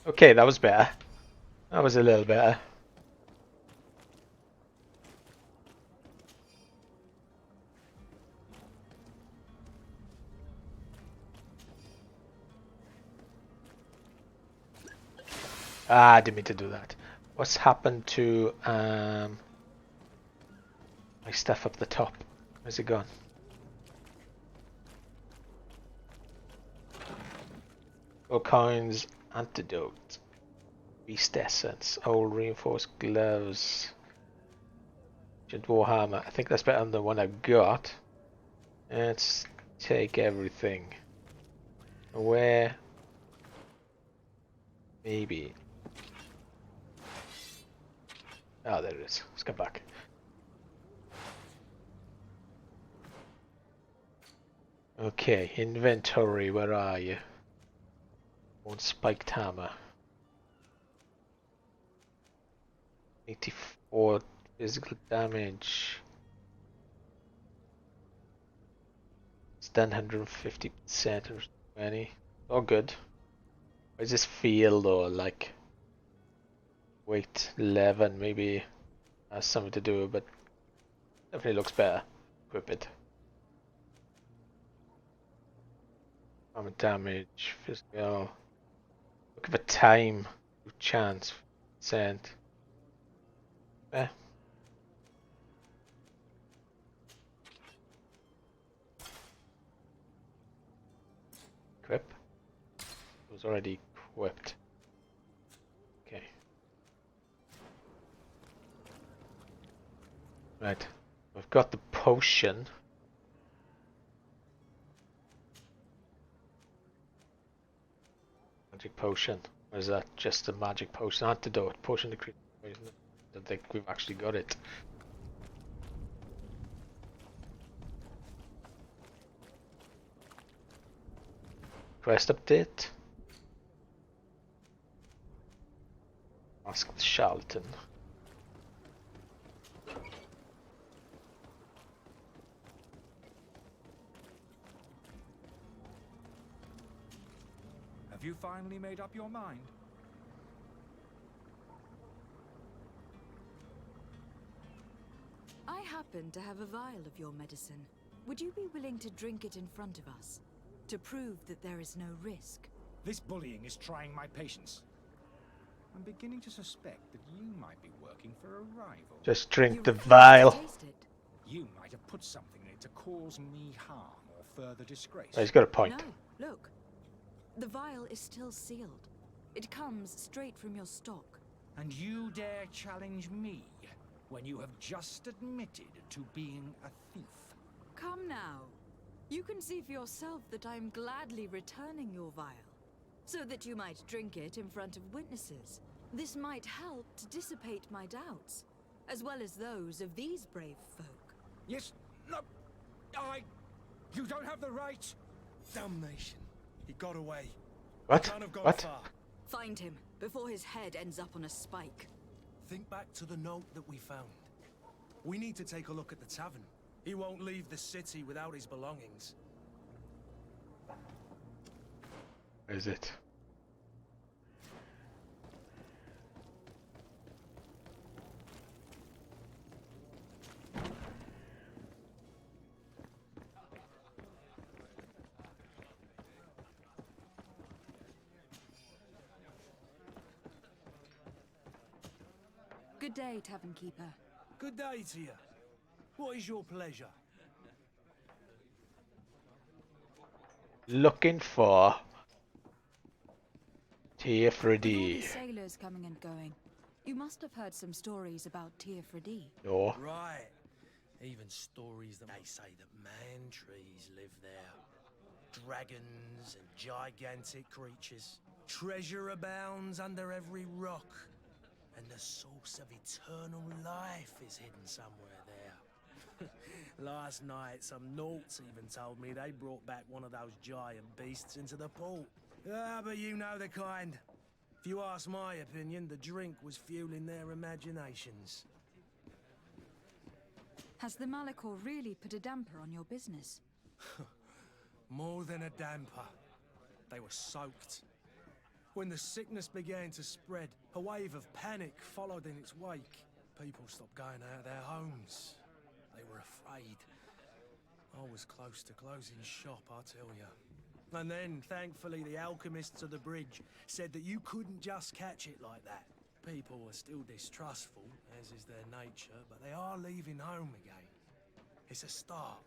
Okay, that was better. That was a little better. Ah, I didn't mean to do that. What's happened to my stuff up the top? Where's it gone? Gold coins, antidote, beast essence, old reinforced gloves, ancient warhammer. I think that's better than the one I've got. Let's take everything. Where? Maybe. Ah, there it is. Let's come back. Okay, inventory, where are you? One spiked hammer. 84 physical damage. It's done 150% or 20. Oh, good. Why does this feel though like weight 11? Maybe has something to do, but definitely looks better. Equip it. Armor damage, physical. Look at time. Chance. Percent. Eh. Equip. It was already equipped. Okay. Right. We've got the potion. Magic potion. Or is that just a magic potion? Antidote. Potion decrease poison. I don't think we've actually got it. Quest update. Ask the charlatan. Have you finally made up your mind? I happen to have a vial of your medicine. Would you be willing to drink it in front of us? To prove that there is no risk? This bullying is trying my patience. I'm beginning to suspect that you might be working for a rival. Just drink You the refuse to vial. taste it? You might have put something in it to cause me harm or further disgrace. Oh, he's got a point. No, look. The vial is still sealed. It comes straight from your stock. And you dare challenge me when you have just admitted to being a thief? Come now. You can see for yourself that I'm gladly returning your vial, so that you might drink it in front of witnesses. This might help to dissipate my doubts, as well as those of these brave folk. Yes, no, you don't have the right. Damnation. He got away. What? He can't have gone What? far. Find him, before his head ends up on a spike. Think back to the note that we found. We need to take a look at the tavern. He won't leave the city without his belongings. Where is it? Good day, Tavern Keeper. Good day to you. What is your pleasure? Looking for Tia With all Freddy. these sailors coming and going, you must have heard some stories about Tia Freddy. No. Right. Even stories that they say that man trees live there. Dragons and gigantic creatures. Treasure abounds under every rock. And the source of eternal life is hidden somewhere there. Last night, some naughts even told me they brought back one of those giant beasts into the port. Ah, but you know the kind. If you ask my opinion, the drink was fueling their imaginations. Has the Malachor really put a damper on your business? More than a damper. They were soaked. When the sickness began to spread, a wave of panic followed in its wake. People stopped going out of their homes. They were afraid. I was close to closing shop, I tell you. And then, thankfully, the alchemists of the bridge said that you couldn't just catch it like that. People are still distrustful, as is their nature, but they are leaving home again. It's a start.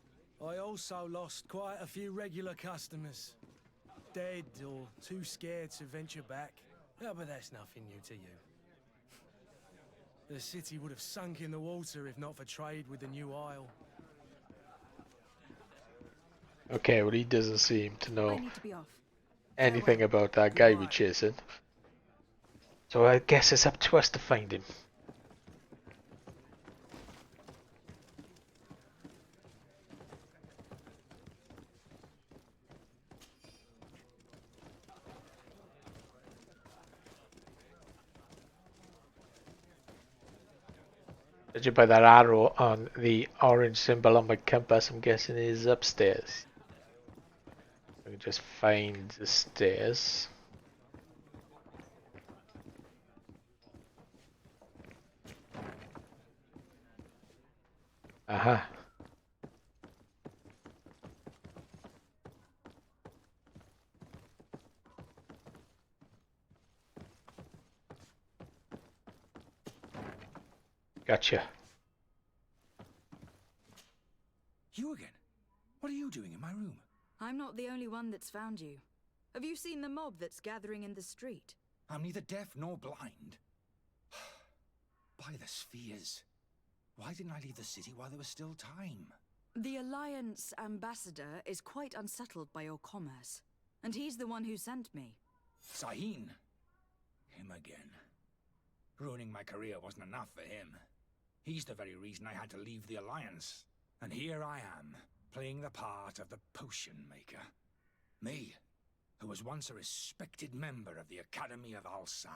I also lost quite a few regular customers. Dead or too scared to venture back. Yeah, but that's nothing new to you. The city would have sunk in the water if not for trade with the new isle. Okay, well he doesn't seem to I know need to be off. anything about that guy we're chasing. So I guess it's up to us to find him. Judging by that arrow on the orange symbol on my compass, I'm guessing he's upstairs. I can just find the stairs. Aha. Gotcha. You again? What are you doing in my room? I'm not the only one that's found you. Have you seen the mob that's gathering in the street? I'm neither deaf nor blind. By the spheres. Why didn't I leave the city while there was still time? The Alliance ambassador is quite unsettled by your commerce, and he's the one who sent me. Sahin. Him again. Ruining my career wasn't enough for him. He's the very reason I had to leave the Alliance. And here I am, playing the part of the potion maker. Me, who was once a respected member of the Academy of Al-Sad.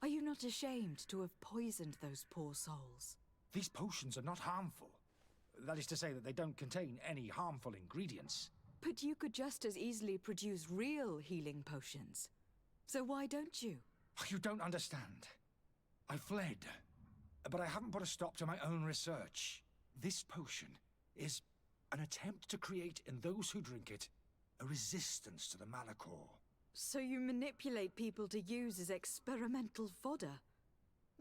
Are you not ashamed to have poisoned those poor souls? These potions are not harmful. That is to say that they don't contain any harmful ingredients. But you could just as easily produce real healing potions. So why don't you? You don't understand. I fled, but I haven't put a stop to my own research. This potion is an attempt to create in those who drink it a resistance to the Malachor. So you manipulate people to use as experimental fodder?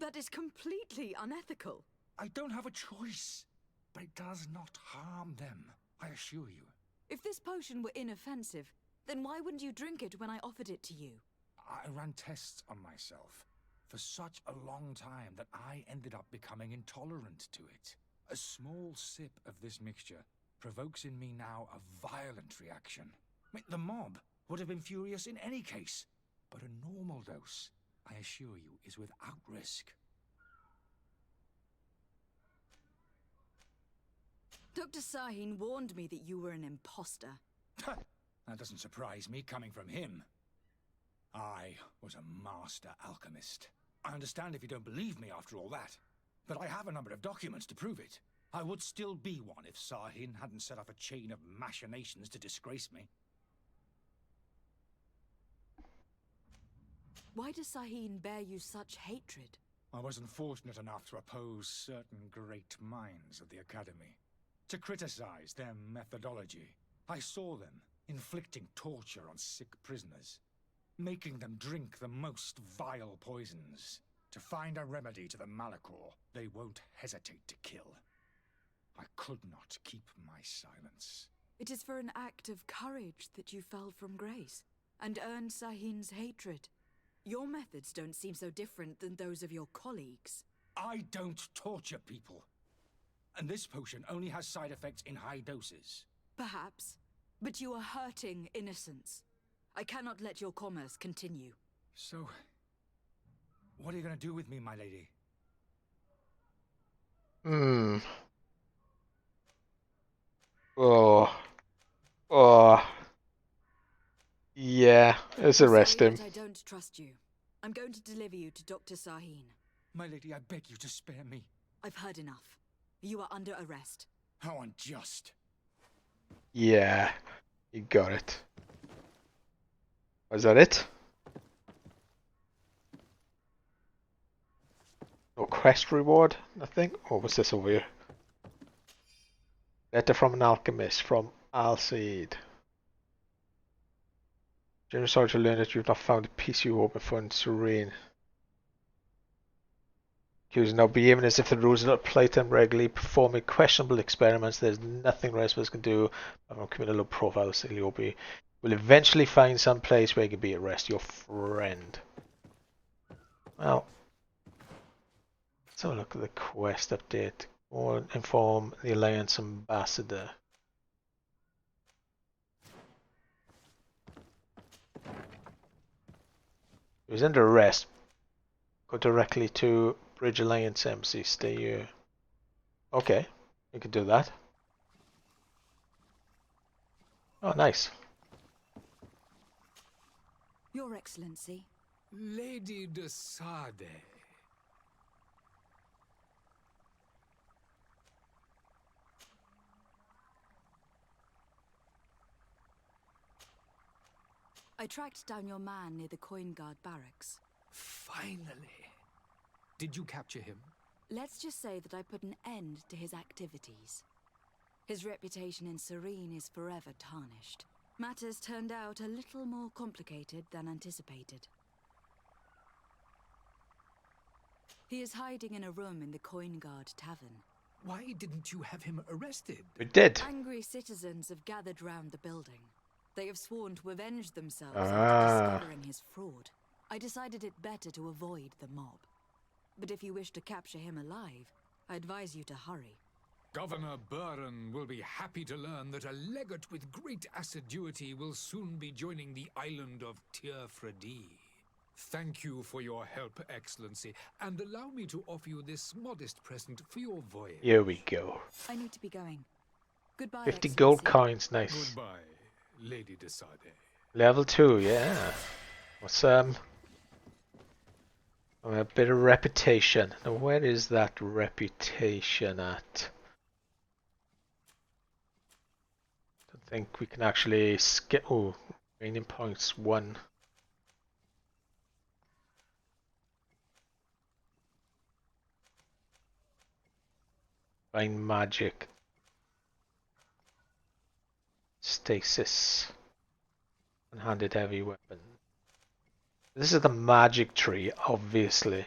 That is completely unethical. I don't have a choice, but it does not harm them, I assure you. If this potion were inoffensive, then why wouldn't you drink it when I offered it to you? I ran tests on myself for such a long time that I ended up becoming intolerant to it. A small sip of this mixture provokes in me now a violent reaction. The mob would have been furious in any case, but a normal dose, I assure you, is without risk. Dr. Sahin warned me that you were an imposter. That doesn't surprise me, coming from him. I was a master alchemist. I understand if you don't believe me after all that, but I have a number of documents to prove it. I would still be one if Sahin hadn't set off a chain of machinations to disgrace me. Why does Sahin bear you such hatred? I wasn't fortunate enough to oppose certain great minds of the Academy, to criticize their methodology. I saw them inflicting torture on sick prisoners, making them drink the most vile poisons. To find a remedy to the Malachor, they won't hesitate to kill. I could not keep my silence. It is for an act of courage that you fell from grace, and earned Sahin's hatred. Your methods don't seem so different than those of your colleagues. I don't torture people. And this potion only has side effects in high doses. Perhaps, but you are hurting innocents. I cannot let your commerce continue. So, what are you going to do with me, my lady? Oh. Yeah, let's arrest him. I don't trust you. I'm going to deliver you to Dr. Sahin. My lady, I beg you to spare me. I've heard enough. You are under arrest. How unjust. Yeah, you got it. Was that it? No quest reward, I think. Or was this over here? Letter from an alchemist from Alcide. General sorry to learn that you've not found the piece you hoped for in Serene. Accused now behaving as if the rules do not apply to them regularly, performing questionable experiments. There's nothing Rasmus can do from committing a low profile. Siliobi will eventually find some place where he can be at rest. Your friend. Well, let's have a look at the quest update. Or inform the Alliance Ambassador. He was under arrest. Go directly to Bridge Alliance Embassy. Stay here. Okay, we could do that. Oh, nice. Your Excellency. Lady de Sade. I tracked down your man near the Coin Guard barracks. Finally. Did you capture him? Let's just say that I put an end to his activities. His reputation in Serene is forever tarnished. Matters turned out a little more complicated than anticipated. He is hiding in a room in the Coin Guard Tavern. Why didn't you have him arrested? We did. Angry citizens have gathered round the building. They have sworn to avenge themselves after discovering his fraud. I decided it better to avoid the mob. But if you wish to capture him alive, I advise you to hurry. Governor Buren will be happy to learn that a legate with great assiduity will soon be joining the island of Tir-Fredi. Thank you for your help, Excellency, and allow me to offer you this modest present for your voyage. Here we go. I need to be going. Goodbye, 50 Excellency. gold coins, nice. Goodbye, Lady de Sade. Level 2, yeah. What's a bit of reputation. Now where is that reputation at? Don't think we can actually skip. Oh, remaining points 1. Find magic. Stasis. One-handed heavy weapon. This is the magic tree, obviously.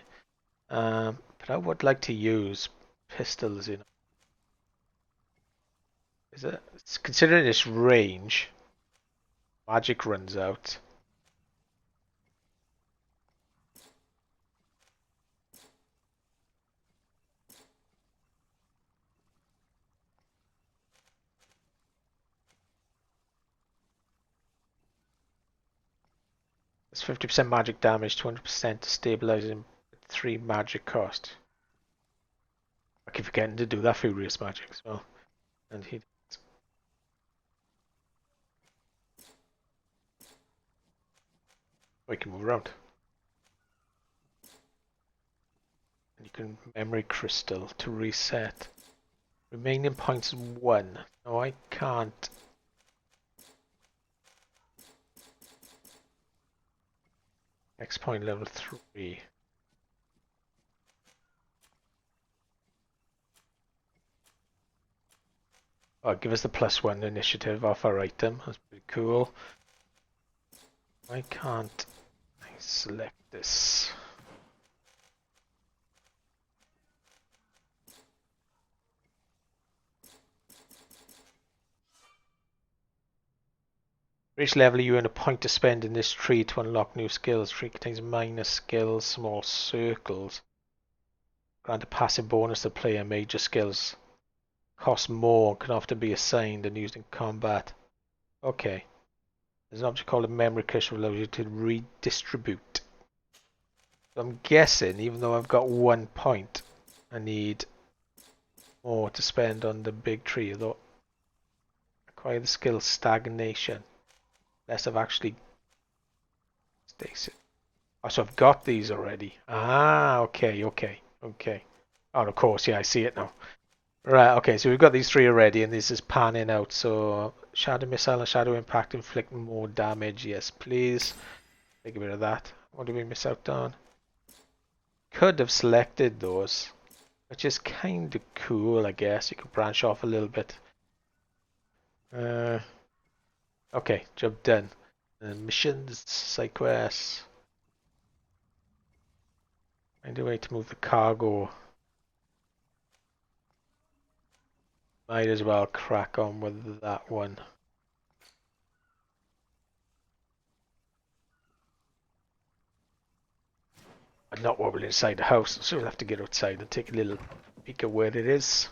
But I would like to use pistols, you know. Considering its range, magic runs out. It's 50% magic damage, 200% stabilizing, 3 magic cost. I keep forgetting to do that furious magic as well. And he. We can move around. And you can memory crystal to reset. Remaining points 1. No, I can't. Next point level 3. Oh, give us the +1 initiative off our item. That's pretty cool. Why can't I select this? For each level you earn a point to spend in this tree to unlock new skills. The tree contains minor skills, small circles. Grant a passive bonus to player. Major skills cost more and can often be assigned and used in combat. Okay. There's an object called a memory crystal that allows you to redistribute. So I'm guessing, even though I've got 1 point, I need more to spend on the big tree. Although acquire the skill stagnation. Unless I've actually stasis. Oh, so I've got these already. Ah, okay. Oh, of course, yeah, I see it now. Right, okay, so we've got these 3 already, and this is panning out. So shadow missile and shadow impact inflict more damage. Yes, please. Take a bit of that. What did we miss out on? Could have selected those, which is kind of cool, I guess. You could branch off a little bit. Okay, job done. Missions, side quests. Find a way to move the cargo. Might as well crack on with that one. I'm not while we're inside the house, so we'll have to get outside and take a little peek at where it is.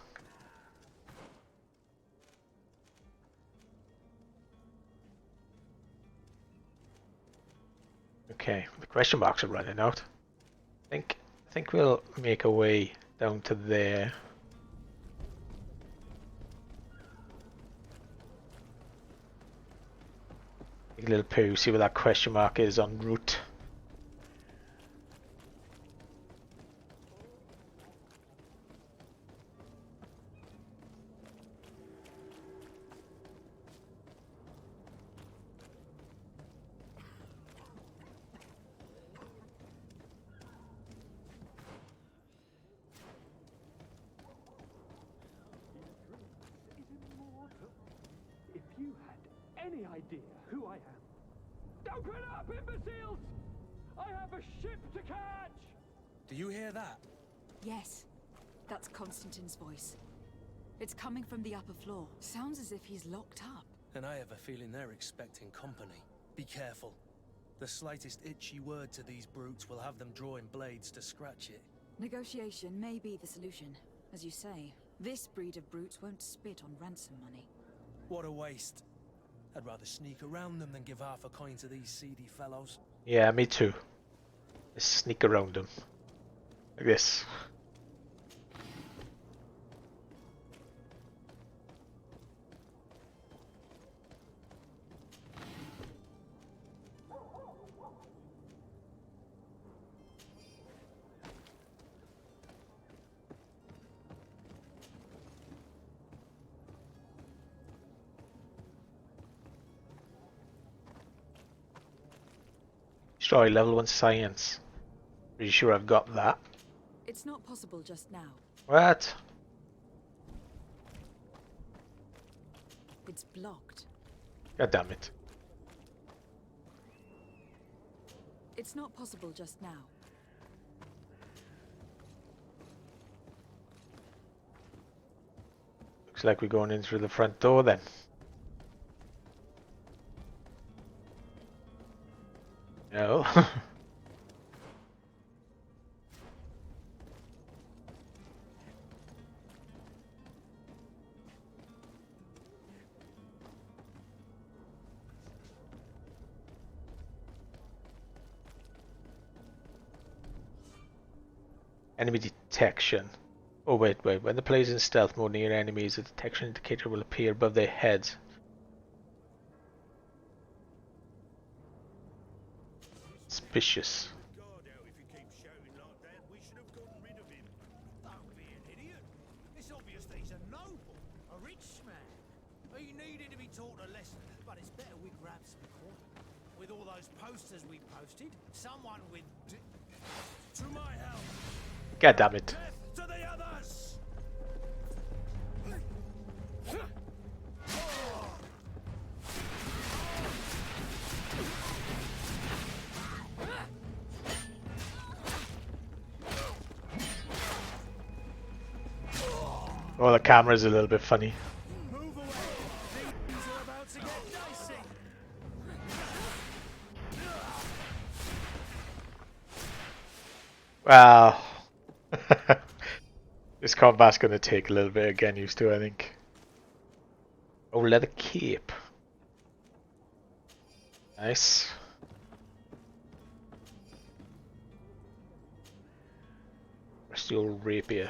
Okay, the question marks are running out. I think we'll make our way down to there. Take a little poo, see where that question mark is en route. If you had any idea who I am. Open up, imbeciles! I have a ship to catch! Do you hear that? Yes, that's Constantine's voice. It's coming from the upper floor. Sounds as if he's locked up. And I have a feeling they're expecting company. Be careful. The slightest itchy word to these brutes will have them drawing blades to scratch it. Negotiation may be the solution. As you say, this breed of brutes won't spit on ransom money. What a waste. I'd rather sneak around them than give half a coin to these seedy fellows. Yeah, me too. Let's sneak around them. Like this. Destroy level 1 science. Pretty sure I've got that. It's not possible just now. What? It's blocked. God damn it. It's not possible just now. Looks like we're going in through the front door then. No. Enemy detection. Oh wait. When the player's in stealth mode near enemies, a detection indicator will appear above their heads. Suspicious. Guard out if he keeps shouting like that. We should have gotten rid of him. Don't be an idiot. It's obvious that he's a noble, a rich man. He needed to be taught a lesson, but it's better we grab some coin. With all those posters we posted, someone with to my help. God damn it. Death to the others. Oh, the camera's a little bit funny. Move away. Things are about to get dicey. Well, this combat's going to take a little bit of getting used to, I think. Oh, leather cape. Nice. Where's the old rapier?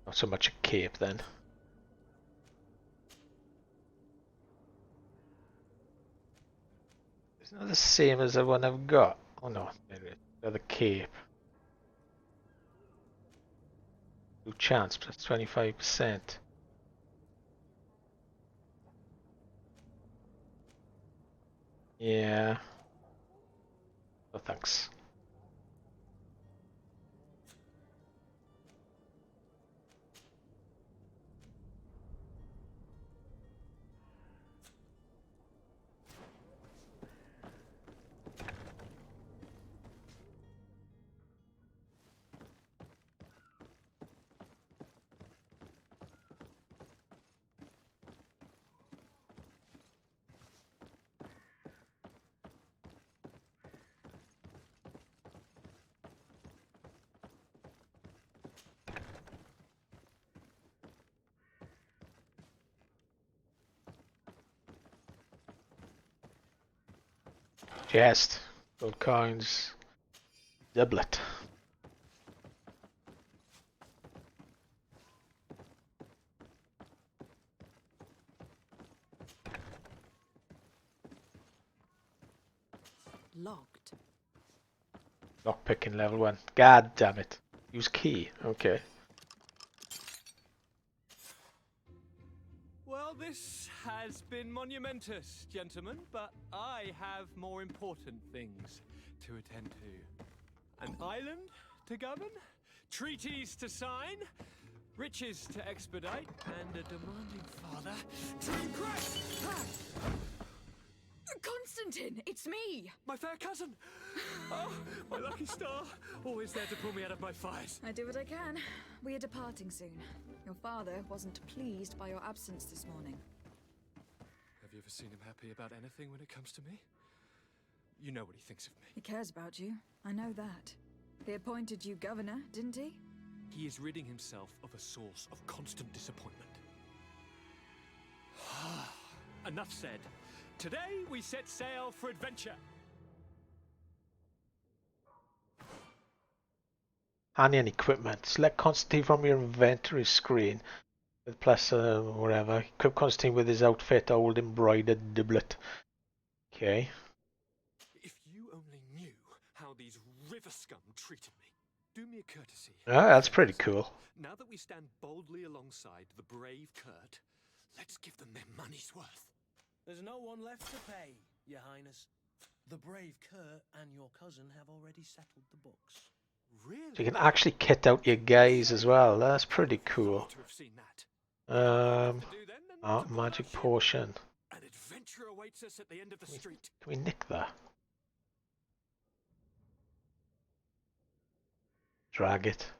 Not so much a cape then. It's not the same as the one I've got. Oh no, there it is. Another cape. Good chance, plus 25%. Yeah. Oh, thanks. Chest, gold coins, doublet. Locked. Lockpicking level 1. God damn it. Use key. Okay. Well, this has been monumentous, gentlemen, but I have more important things to attend to. An island to govern, treaties to sign, riches to expedite, and a demanding father to impress. Constantine, it's me! My fair cousin! Oh, my lucky star! Always there to pull me out of my fires. I do what I can. We are departing soon. Your father wasn't pleased by your absence this morning. Have you ever seen him happy about anything when it comes to me? You know what he thinks of me. He cares about you. I know that. He appointed you governor, didn't he? He is ridding himself of a source of constant disappointment. Enough said. Today we set sail for adventure. Honey and equipment. Select Constantine from your inventory screen with plus whatever. Equip Constantine with his outfit, old embroidered doublet. Okay. If you only knew how these river scum treated me. Do me a courtesy. Ah, that's pretty cool. Now that we stand boldly alongside the brave Kurt, let's give them their money's worth. There's no one left to pay, Your Highness. The brave Kurt and your cousin have already settled the books. Really? So you can actually kit out your guys as well. That's pretty cool. To have seen that. Magic potion. An adventure awaits us at the end of the street. Can we nick that? Drag it.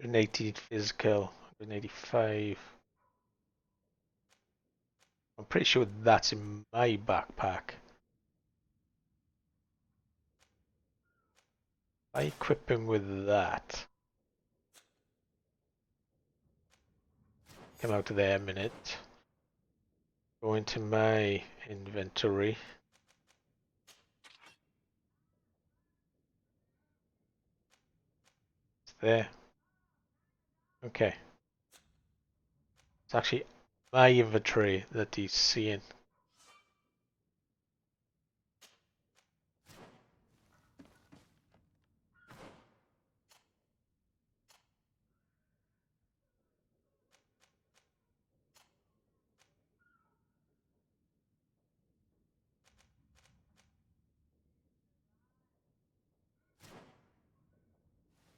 An 80 physical, an 85. I'm pretty sure that's in my backpack. I equip him with that. Come out of there a minute. Go into my inventory. It's there. Okay. It's actually my inventory that he's seeing.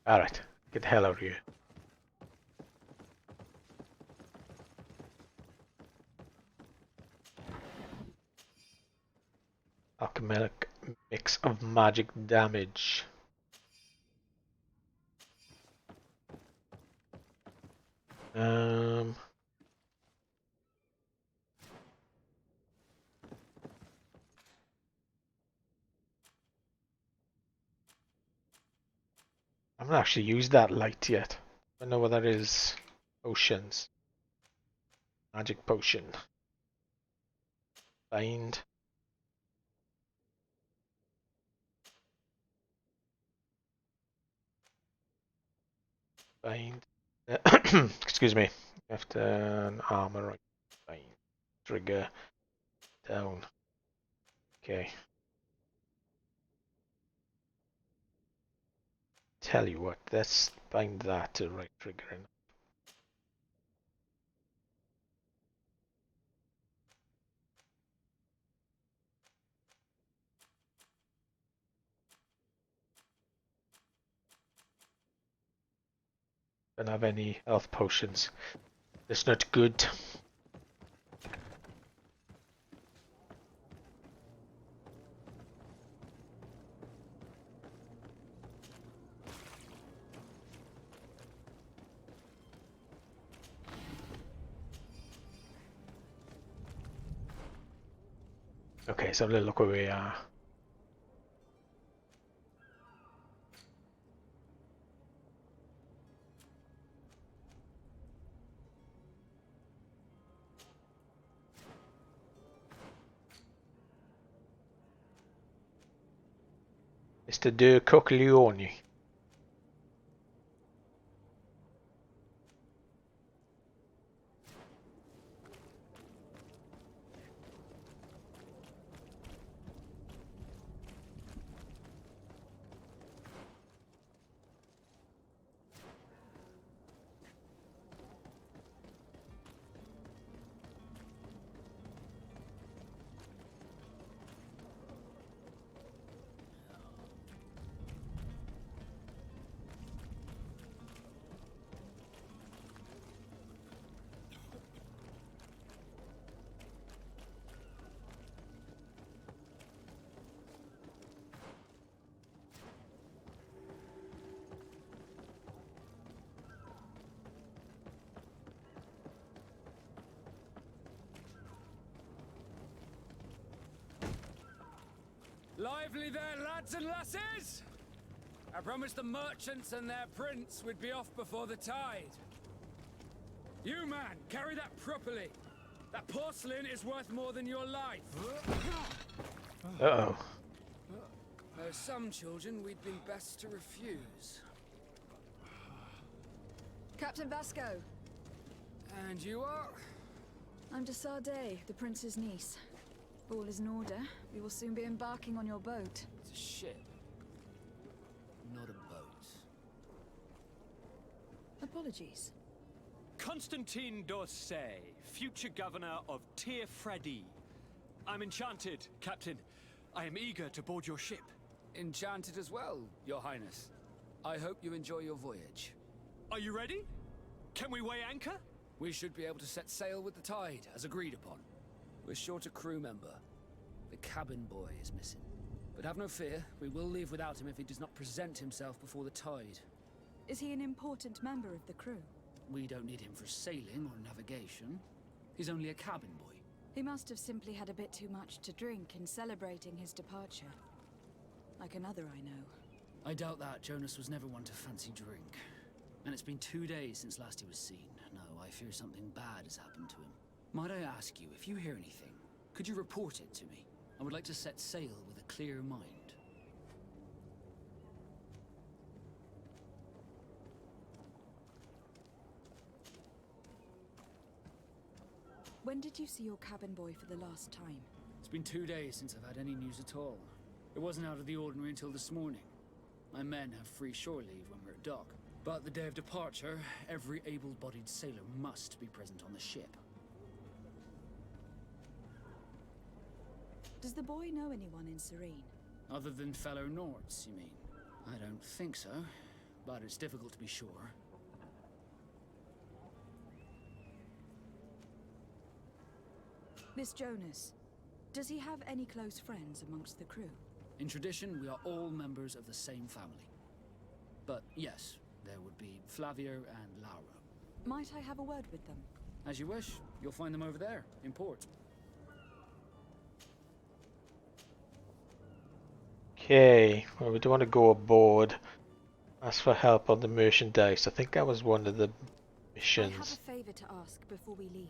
Alright, get the hell out of here. Alchemic mix of magic damage. I haven't actually used that light yet. I don't know what that is. Potions. Magic potion. Bind. Bind. Excuse me. After an armor. Bind. Trigger. Down. Okay. Tell you what, let's find that right trigger. Don't have any health potions. That's not good. Okay, so let's look where we are. Mr. De Coglione. Lively there, lads and lasses! I promised the merchants and their prince we'd be off before the tide. You, man, carry that properly. That porcelain is worth more than your life. Uh-oh. There's some children we'd be best to refuse. Captain Vasco. And you are? I'm de Sardet, the prince's niece. All is in order. We will soon be embarking on your boat. It's a ship, not a boat. Apologies. Constantine d'Orsay, future governor of Tir Freddy. I'm enchanted, Captain. I am eager to board your ship. Enchanted as well, Your Highness. I hope you enjoy your voyage. Are you ready? Can we weigh anchor? We should be able to set sail with the tide, as agreed upon. We're short a crew member. The cabin boy is missing. But have no fear, we will leave without him if he does not present himself before the tide. Is he an important member of the crew? We don't need him for sailing or navigation. He's only a cabin boy. He must have simply had a bit too much to drink in celebrating his departure. Like another I know. I doubt that. Jonas was never one to fancy drink. And it's been 2 days since last he was seen. No, I fear something bad has happened to him. Might I ask you, if you hear anything, could you report it to me? I would like to set sail with a clear mind. When did you see your cabin boy for the last time? It's been 2 days since I've had any news at all. It wasn't out of the ordinary until this morning. My men have free shore leave when we're at dock. But the day of departure, every able-bodied sailor must be present on the ship. Does the boy know anyone in Serene? Other than fellow Nords, you mean? I don't think so, but it's difficult to be sure. Miss Jonas, does he have any close friends amongst the crew? In tradition, we are all members of the same family. But yes, there would be Flavio and Laura. Might I have a word with them? As you wish. You'll find them over there, in port. Okay, well, we do want to go aboard. Ask for help on the merchandise. I think that was one of the I have missions. a favor to ask before we leave.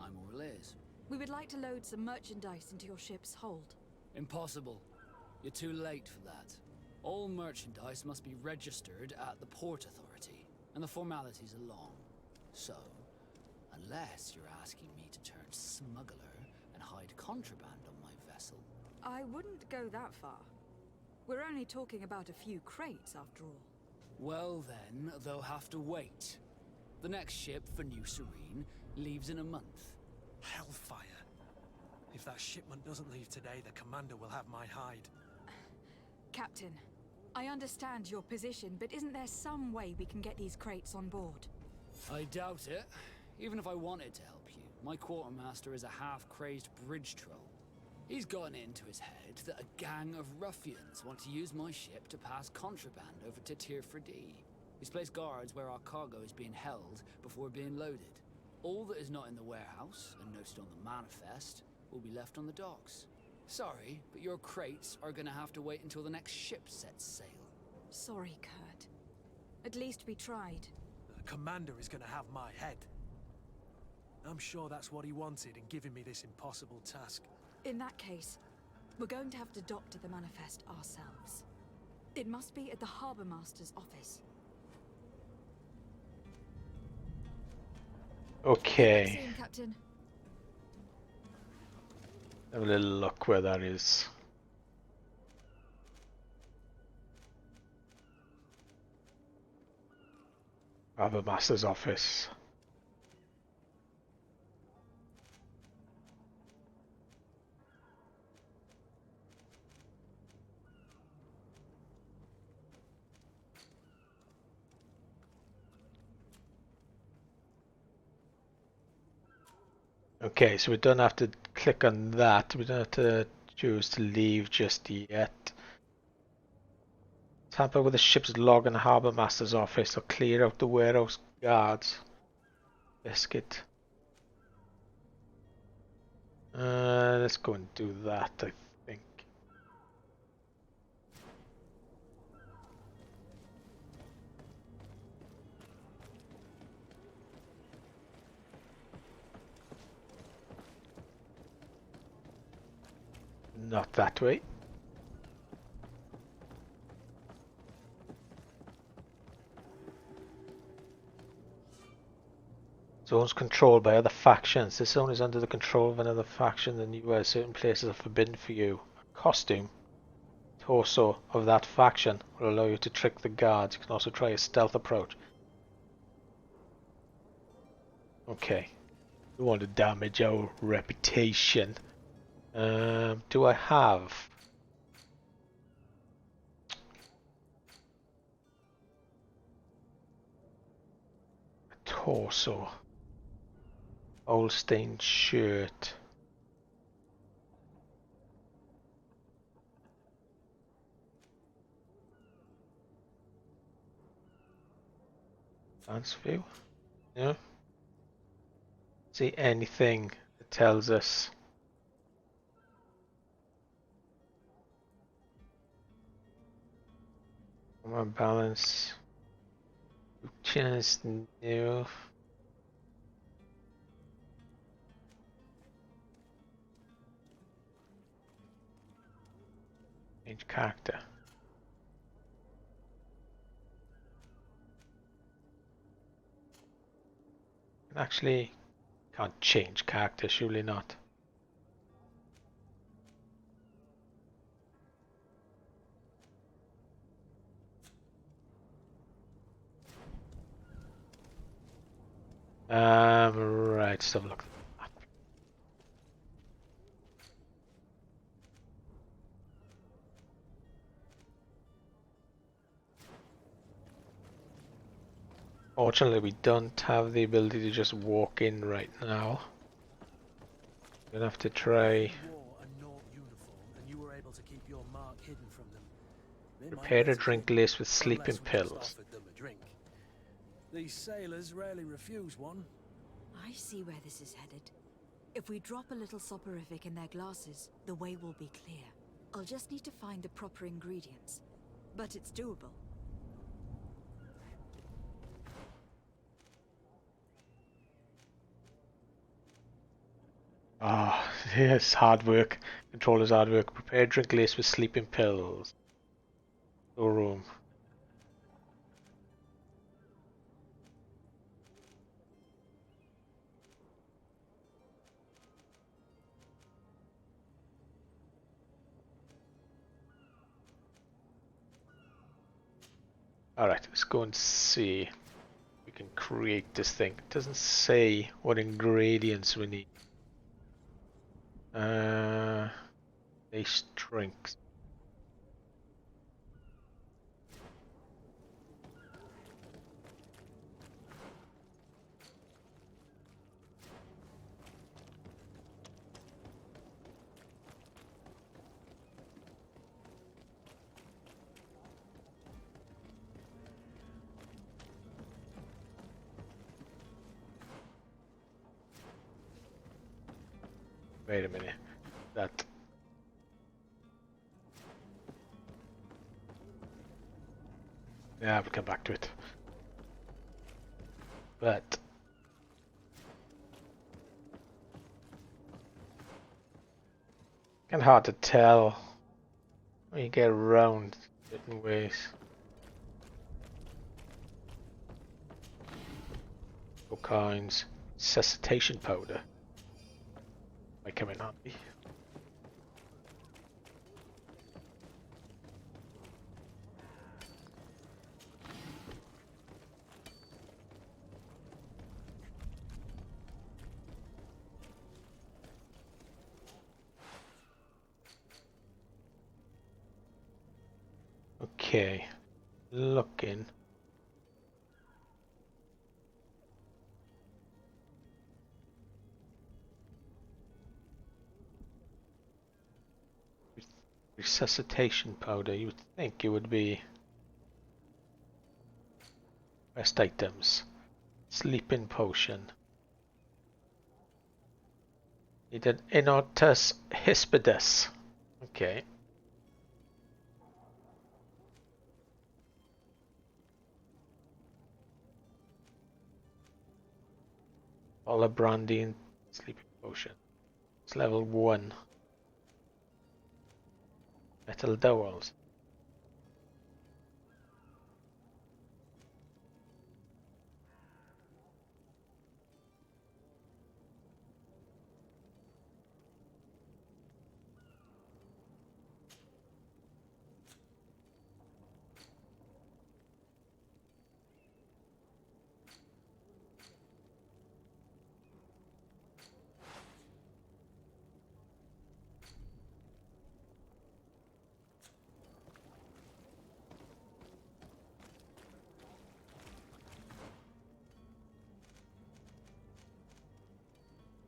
I'm Orlez. We would like to load some merchandise into your ship's hold. Impossible. You're too late for that. All merchandise must be registered at the Port Authority, and the formalities are long. So, unless you're asking me to turn smuggler and hide contraband on my vessel... I wouldn't go that far. We're only talking about a few crates, after all. Well then, they'll have to wait. The next ship for New Serene leaves in a month. Hellfire. If that shipment doesn't leave today, the commander will have my hide. Captain, I understand your position, but isn't there some way we can get these crates on board? I doubt it. Even if I wanted to help you, my quartermaster is a half-crazed bridge troll. He's gotten it into his head that a gang of ruffians want to use my ship to pass contraband over to Tier 4D. He's placed guards where our cargo is being held before being loaded. All that is not in the warehouse, and noted on the manifest, will be left on the docks. Sorry, but your crates are gonna have to wait until the next ship sets sail. Sorry, Kurt. At least we tried. The commander is gonna have my head. I'm sure that's what he wanted in giving me this impossible task. In that case, we're going to have to doctor the manifest ourselves. It must be at the Harbour Master's office. Okay. Soon, Captain. Have a little look where that is. Harbour Master's office. Okay, so we don't have to click on that. We don't have to choose to leave just yet. Tamper with the ship's log in the Harbour Master's office or clear out the warehouse guards. Biscuit. Let's go and do that, I think. Not that way. Zones controlled by other factions. This zone is under the control of another faction than you are. Certain places are forbidden for you. Costume. Torso of that faction will allow you to trick the guards. You can also try a stealth approach. Okay. We want to damage our reputation. Do I have? A torso. Old stained shirt. Advanced view? Yeah. See anything that tells us more balance. Just new. Change character. Actually, can't change character, surely not. Right, let's have a look. Fortunately, we don't have the ability to just walk in right now. We're gonna have to try. You wore a Naught uniform and you were able to keep your mark hidden from them. They might Prepare let a us drink in, laced with sleeping unless we just pills. offered them a drink. These sailors rarely refuse one. I see where this is headed. If we drop a little soporific in their glasses, the way will be clear. I'll just need to find the proper ingredients. But it's doable. Ah, yes, hard work. Controller's hard work. Prepare a drink laced with sleeping pills. Storeroom. Alright, let's go and see if we can create this thing. It doesn't say what ingredients we need. Base drinks. Wait a minute. That. Yeah, we'll come back to it. But kind of hard to tell when you get around certain ways. All kinds. Resuscitation powder might come in handy. Okay, looking. Resuscitation powder, you would think it would be rest items. Sleeping potion. Needed Inortus Hispidus. Okay. All a brandy and sleeping potion. It's level 1. Metal dowels.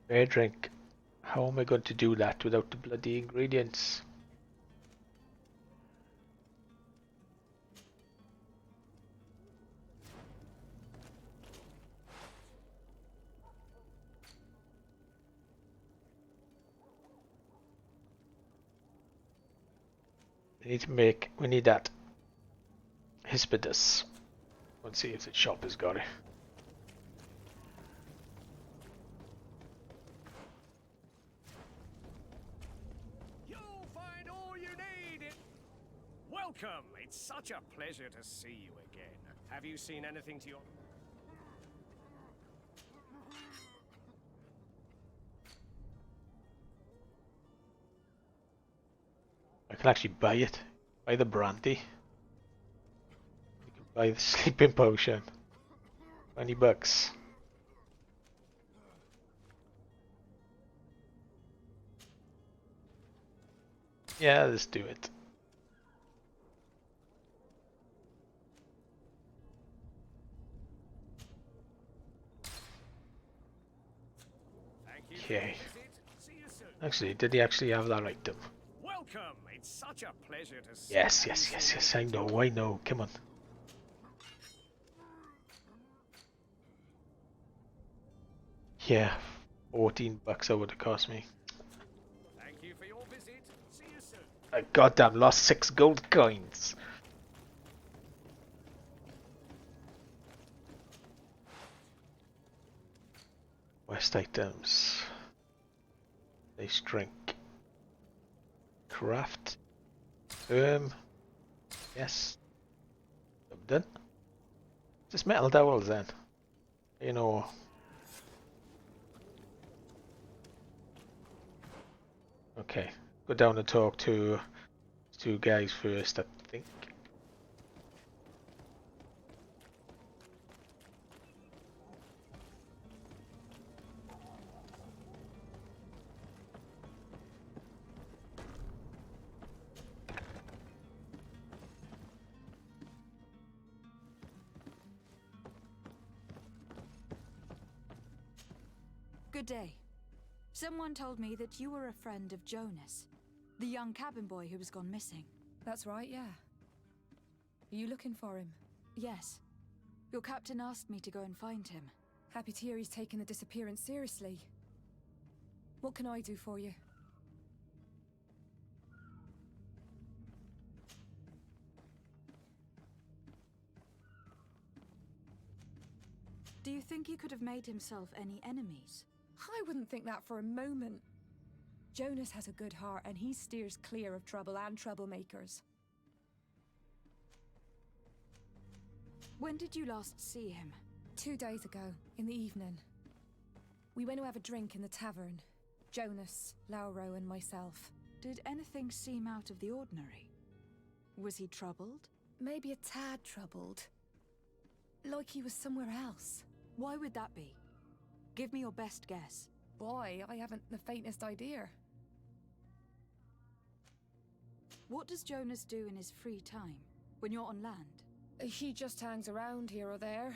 Bear drink. How am I going to do that without the bloody ingredients? We need that Hispidus. Let's see if the shop has got it. You'll find all you need. Welcome. It's such a pleasure to see you again. Have you seen anything to your... I can actually buy it. Buy the brandy. You can buy the sleeping potion. $20. Yeah, let's do it. Okay. Actually, did he actually have that item? Welcome. It's such a pleasure to see Yes, yes, yes, yes. I know. Come on. Yeah, $14 that would have cost me. Thank you for your visit. See you soon. I goddamn lost 6 gold coins. West items. Base drink. Craft. Yes. I'm done. Just metal dowels then. You know. Okay. Go down and talk to 2 guys first, I think. Good day. Someone told me that you were a friend of Jonas, the young cabin boy who was gone missing. That's right, yeah. Are you looking for him? Yes. Your captain asked me to go and find him. Happy to hear he's taken the disappearance seriously. What can I do for you? Do you think he could have made himself any enemies? I wouldn't think that for a moment. Jonas has a good heart and he steers clear of trouble and troublemakers. When did you last see him? 2 days ago, in the evening. We went to have a drink in the tavern. Jonas, Lauro and myself. Did anything seem out of the ordinary? Was he troubled? Maybe a tad troubled. Like he was somewhere else. Why would that be? Give me your best guess. Boy, I haven't the faintest idea. What does Jonas do in his free time, when you're on land? He just hangs around here or there.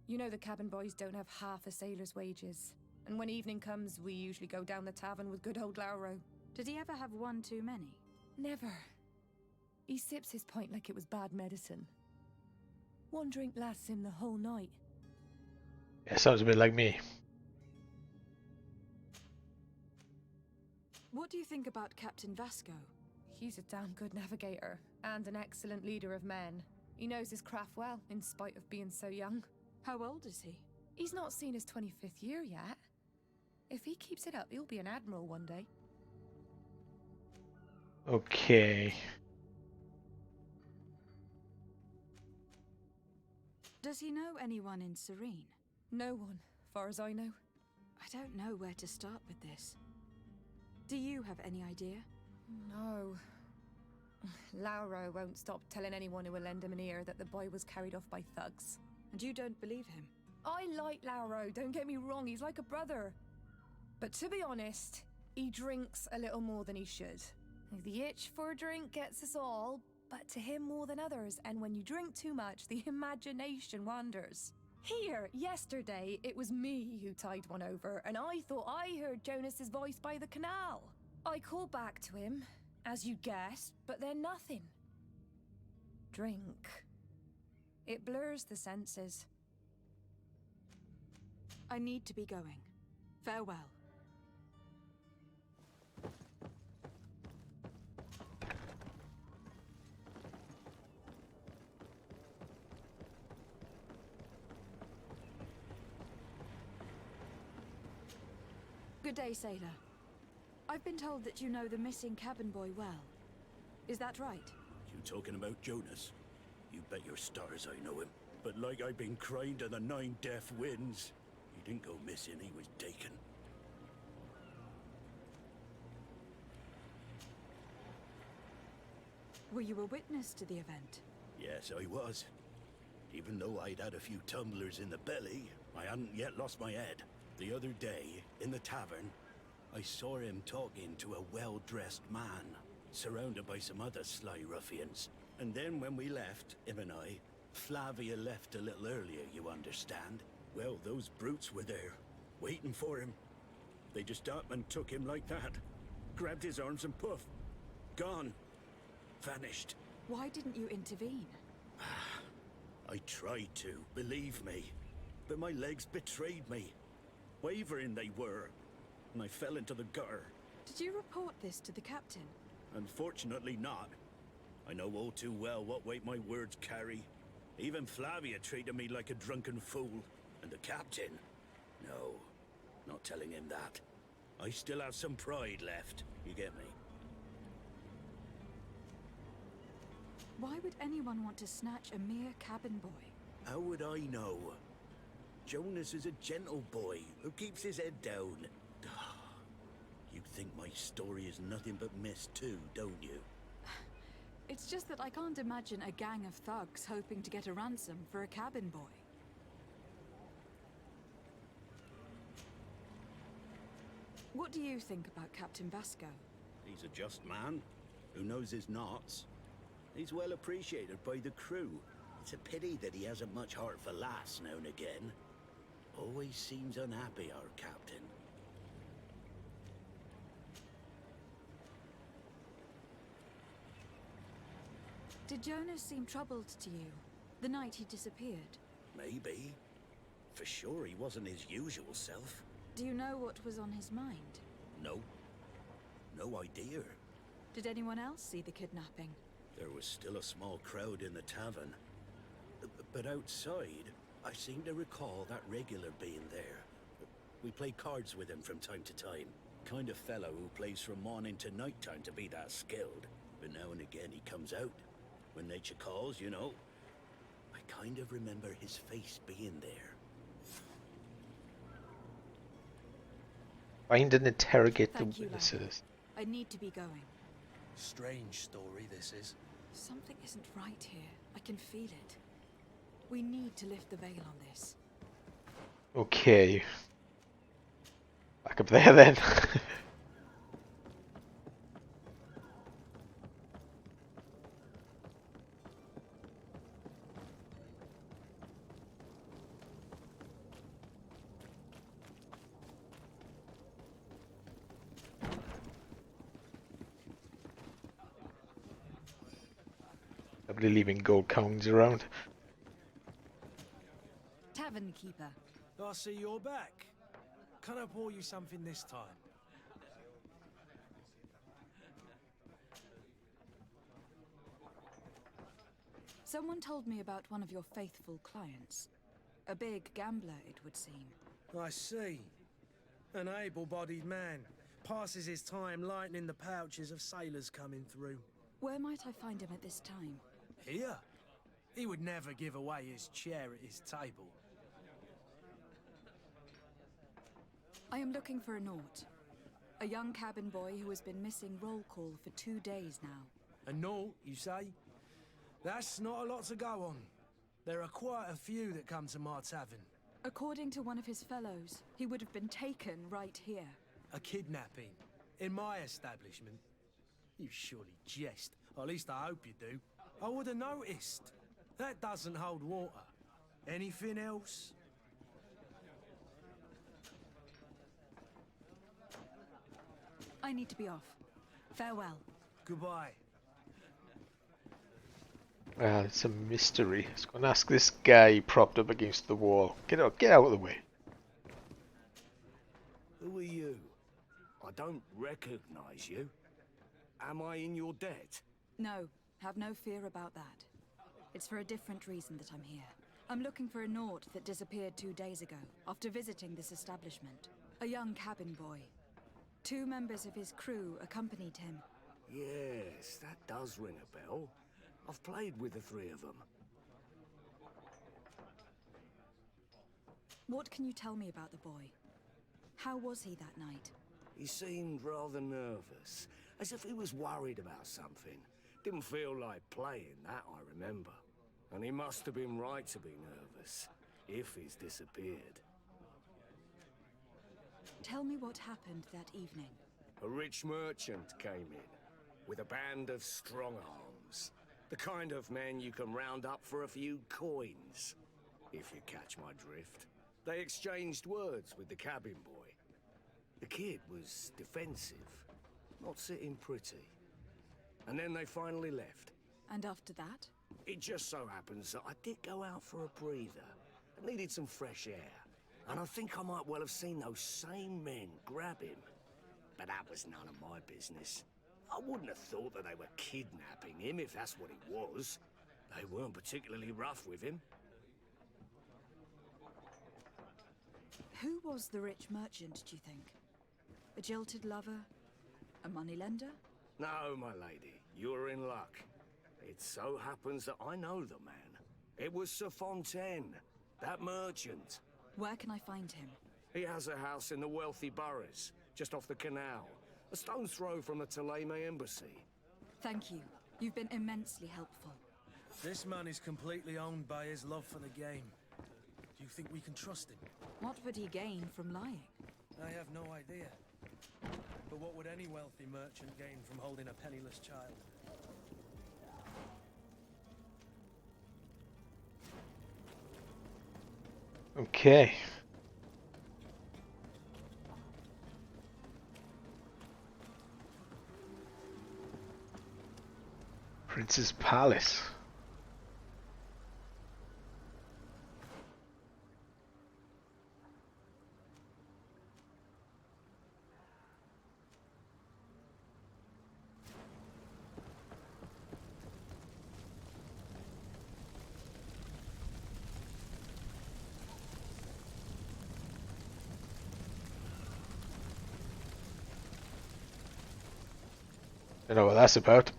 You know the cabin boys don't have half a sailor's wages. And when evening comes, we usually go down the tavern with good old Lauro. Did he ever have one too many? Never. He sips his pint like it was bad medicine. One drink lasts him the whole night. Yeah, sounds a bit like me. What do you think about Captain Vasco? He's a damn good navigator, and an excellent leader of men. He knows his craft well, in spite of being so young. How old is he? He's not seen his 25th year yet. If he keeps it up, he'll be an admiral one day. Okay. Does he know anyone in Serene? No one, far as I know. I don't know where to start with this. Do you have any idea? No. Lauro won't stop telling anyone who will lend him an ear that the boy was carried off by thugs. And you don't believe him? I like Lauro, don't get me wrong, he's like a brother. But to be honest, he drinks a little more than he should. The itch for a drink gets us all, but to him more than others, and when you drink too much, the imagination wanders. Here, yesterday, it was me who tied one over, and I thought I heard Jonas's voice by the canal. I called back to him, as you guessed, but then nothing. Drink. It blurs the senses. I need to be going. Farewell. Good day, sailor. I've been told that you know the missing cabin boy well. Is that right? You talking about Jonas? You bet your stars I know him. But like I've been crying to the 9 deaf winds, he didn't go missing, he was taken. Were you a witness to the event? Yes, I was. Even though I'd had a few tumblers in the belly, I hadn't yet lost my head. The other day, in the tavern, I saw him talking to a well-dressed man, surrounded by some other sly ruffians. And then when we left, him and I, Flavia left a little earlier, you understand? Well, those brutes were there, waiting for him. They just up and took him like that. Grabbed his arms and poof. Gone. Vanished. Why didn't you intervene? I tried to, believe me. But my legs betrayed me. Wavering they were. And I fell into the gutter. Did you report this to the captain? Unfortunately not. I know all too well what weight my words carry. Even Flavia treated me like a drunken fool. And the captain? No, not telling him that. I still have some pride left, you get me? Why would anyone want to snatch a mere cabin boy? How would I know? Jonas is a gentle boy who keeps his head down. You think my story is nothing but mist too, don't you? It's just that I can't imagine a gang of thugs hoping to get a ransom for a cabin boy. What do you think about Captain Vasco? He's a just man who knows his knots. He's well appreciated by the crew. It's a pity that he hasn't much heart for laughs now and again. Always seems unhappy, our captain. Did Jonas seem troubled to you the night he disappeared? Maybe. For sure he wasn't his usual self. Do you know what was on his mind? No. No idea. Did anyone else see the kidnapping? There was still a small crowd in the tavern. But outside, I seem to recall that regular being there. We play cards with him from time to time. Kind of fellow who plays from morning to night time to be that skilled. But now and again he comes out. When nature calls, you know. I kind of remember his face being there. Find and interrogate the Thank you, witnesses. I need to be going. Strange story, this is. Something isn't right here. I can feel it. We need to lift the veil on this. Okay. Back up there then. Nobody leaving gold coins around. Tavern keeper. I see you're back. Can I pour you something this time? Someone told me about one of your faithful clients. A big gambler, it would seem. I see. An able-bodied man. Passes his time lightening the pouches of sailors coming through. Where might I find him at this time? Here? He would never give away his chair at his table. I am looking for a Naut. A young cabin boy who has been missing roll call for 2 days now. A Naut, you say? That's not a lot to go on. There are quite a few that come to my tavern. According to one of his fellows, he would have been taken right here. A kidnapping? In my establishment? You surely jest. Or at least I hope you do. I would have noticed. That doesn't hold water. Anything else? I need to be off. Farewell. Goodbye. It's a mystery. Let's go and ask this guy propped up against the wall. Get out of the way. Who are you? I don't recognize you. Am I in your debt? No, have no fear about that. It's for a different reason that I'm here. I'm looking for a Naut that disappeared 2 days ago, after visiting this establishment. A young cabin boy. 2 members of his crew accompanied him. Yes, that does ring a bell. I've played with the 3 of them. What can you tell me about the boy? How was he that night? He seemed rather nervous, as if he was worried about something. Didn't feel like playing, that I remember. And he must have been right to be nervous, if he's disappeared. Tell me what happened that evening. A rich merchant came in, with a band of strong arms. The kind of men you can round up for a few coins, if you catch my drift. They exchanged words with the cabin boy. The kid was defensive, not sitting pretty. And then they finally left. And after that? It just so happens that I did go out for a breather. I needed some fresh air. And I think I might well have seen those same men grab him. But that was none of my business. I wouldn't have thought that they were kidnapping him, if that's what it was. They weren't particularly rough with him. Who was the rich merchant, do you think? A jilted lover? A moneylender? No, my lady, you're in luck. It so happens that I know the man. It was Sir Fontaine, that merchant. Where can I find him? He has a house in the wealthy boroughs, just off the canal. A stone's throw from the Thélème embassy. Thank you. You've been immensely helpful. This man is completely owned by his love for the game. Do you think we can trust him? What would he gain from lying? I have no idea. But what would any wealthy merchant gain from holding a penniless child? Okay. It's his palace. Don't know what that's about.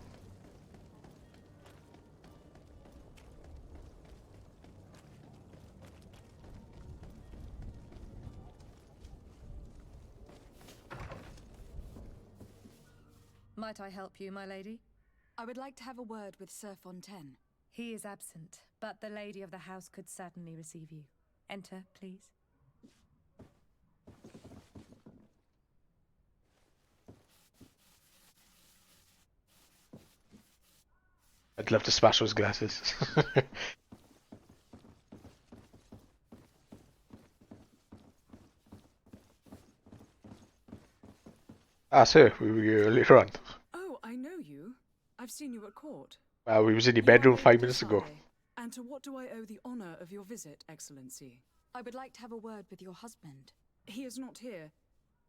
Might I help you, my lady? I would like to have a word with Sir Fontaine. He is absent, but the lady of the house could certainly receive you. Enter, please. I'd love to smash those glasses. Ah, sir, we were here earlier on. Oh, I know you. I've seen you at court. Well, we was in your You are bedroom Lady 5 minutes ago. Desire. And to what do I owe the honor of your visit, Excellency? I would like to have a word with your husband. He is not here,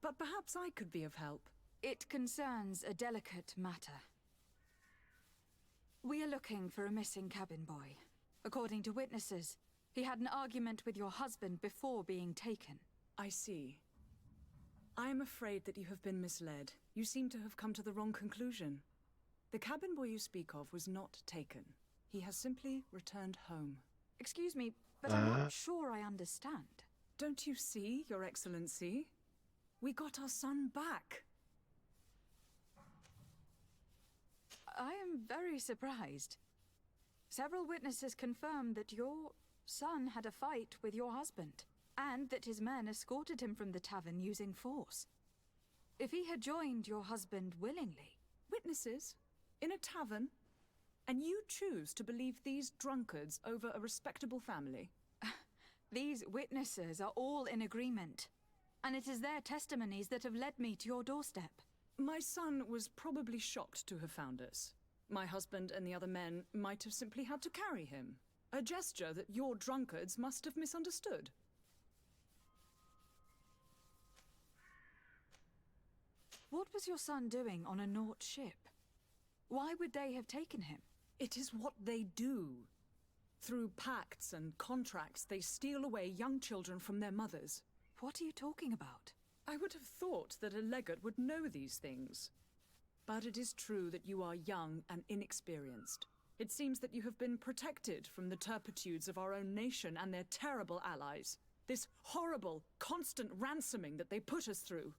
but perhaps I could be of help. It concerns a delicate matter. We are looking for a missing cabin boy. According to witnesses, he had an argument with your husband before being taken. I see. I am afraid that you have been misled. You seem to have come to the wrong conclusion. The cabin boy you speak of was not taken. He has simply returned home. Excuse me, but I'm not sure I understand. Don't you see, Your Excellency? We got our son back. I am very surprised. Several witnesses confirmed that your son had a fight with your husband, and that his men escorted him from the tavern using force. If he had joined your husband willingly... Witnesses? In a tavern? And you choose to believe these drunkards over a respectable family? These witnesses are all in agreement, and it is their testimonies that have led me to your doorstep. My son was probably shocked to have found us. My husband and the other men might have simply had to carry him. A gesture that your drunkards must have misunderstood. What was your son doing on a Naut ship? Why would they have taken him? It is what they do. Through pacts and contracts, they steal away young children from their mothers. What are you talking about? I would have thought that a legate would know these things. But it is true that you are young and inexperienced. It seems that you have been protected from the turpitudes of our own nation and their terrible allies. This horrible, constant ransoming that they put us through.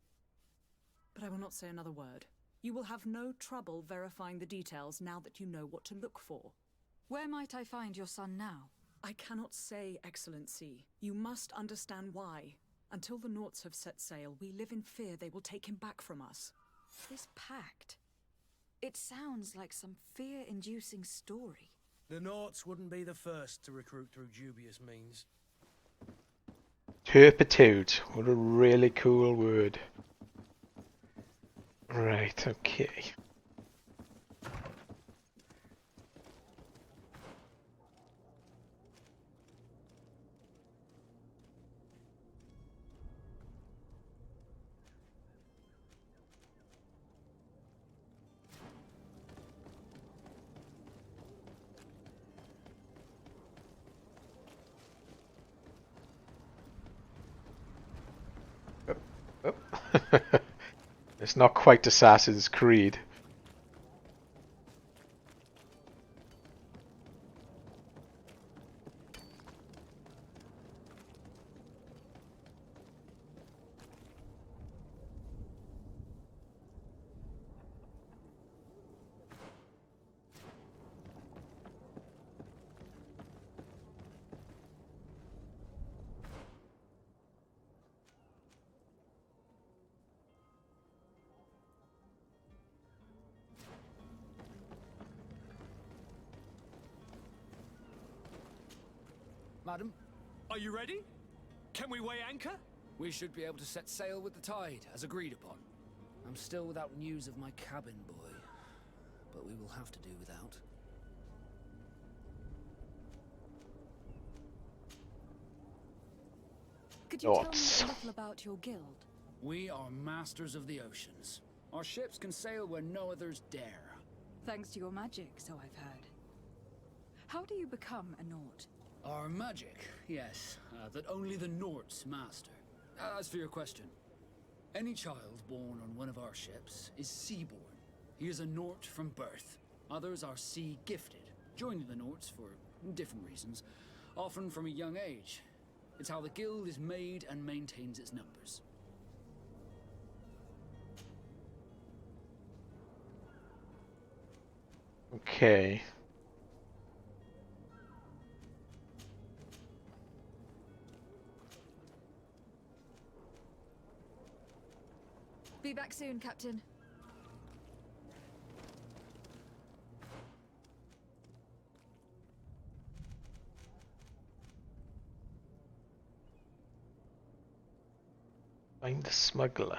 But I will not say another word. You will have no trouble verifying the details now that you know what to look for. Where might I find your son now? I cannot say, Excellency. You must understand why. Until the Nauts have set sail, we live in fear they will take him back from us. This pact... It sounds like some fear-inducing story. The Nauts wouldn't be the first to recruit through dubious means. Turpitude. What a really cool word. Right, okay. It's not quite Assassin's Creed. Madam? Are you ready? Can we weigh anchor? We should be able to set sail with the tide, as agreed upon. I'm still without news of my cabin boy, but we will have to do without. Could you tell me Thoughts? a little about your guild? We are masters of the oceans. Our ships can sail where no others dare. Thanks to your magic, so I've heard. How do you become a Nort? Our magic, yes, that only the Norts master. As for your question, any child born on one of our ships is seaborn. He is a Nort from birth. Others are sea-gifted, joining the Norts for different reasons, often from a young age. It's how the guild is made and maintains its numbers. Okay. Be back soon, Captain. Find the smuggler.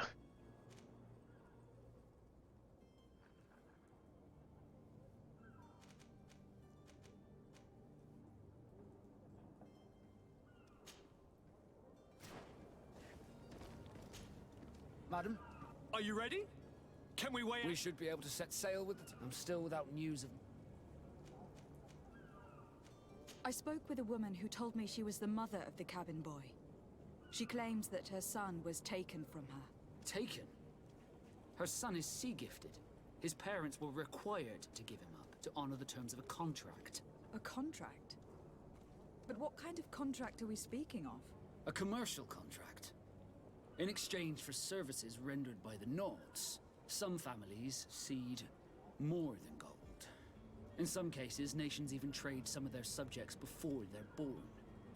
Madam? Are you ready? Can we weigh We should be able to set sail with it. I'm still without news of... I spoke with a woman who told me she was the mother of the cabin boy. She claims that her son was taken from her. Taken? Her son is sea-gifted. His parents were required to give him up to honor the terms of a contract. A contract? But what kind of contract are we speaking of? A commercial contract. In exchange for services rendered by the Nords, some families cede more than gold. In some cases, nations even trade some of their subjects before they're born.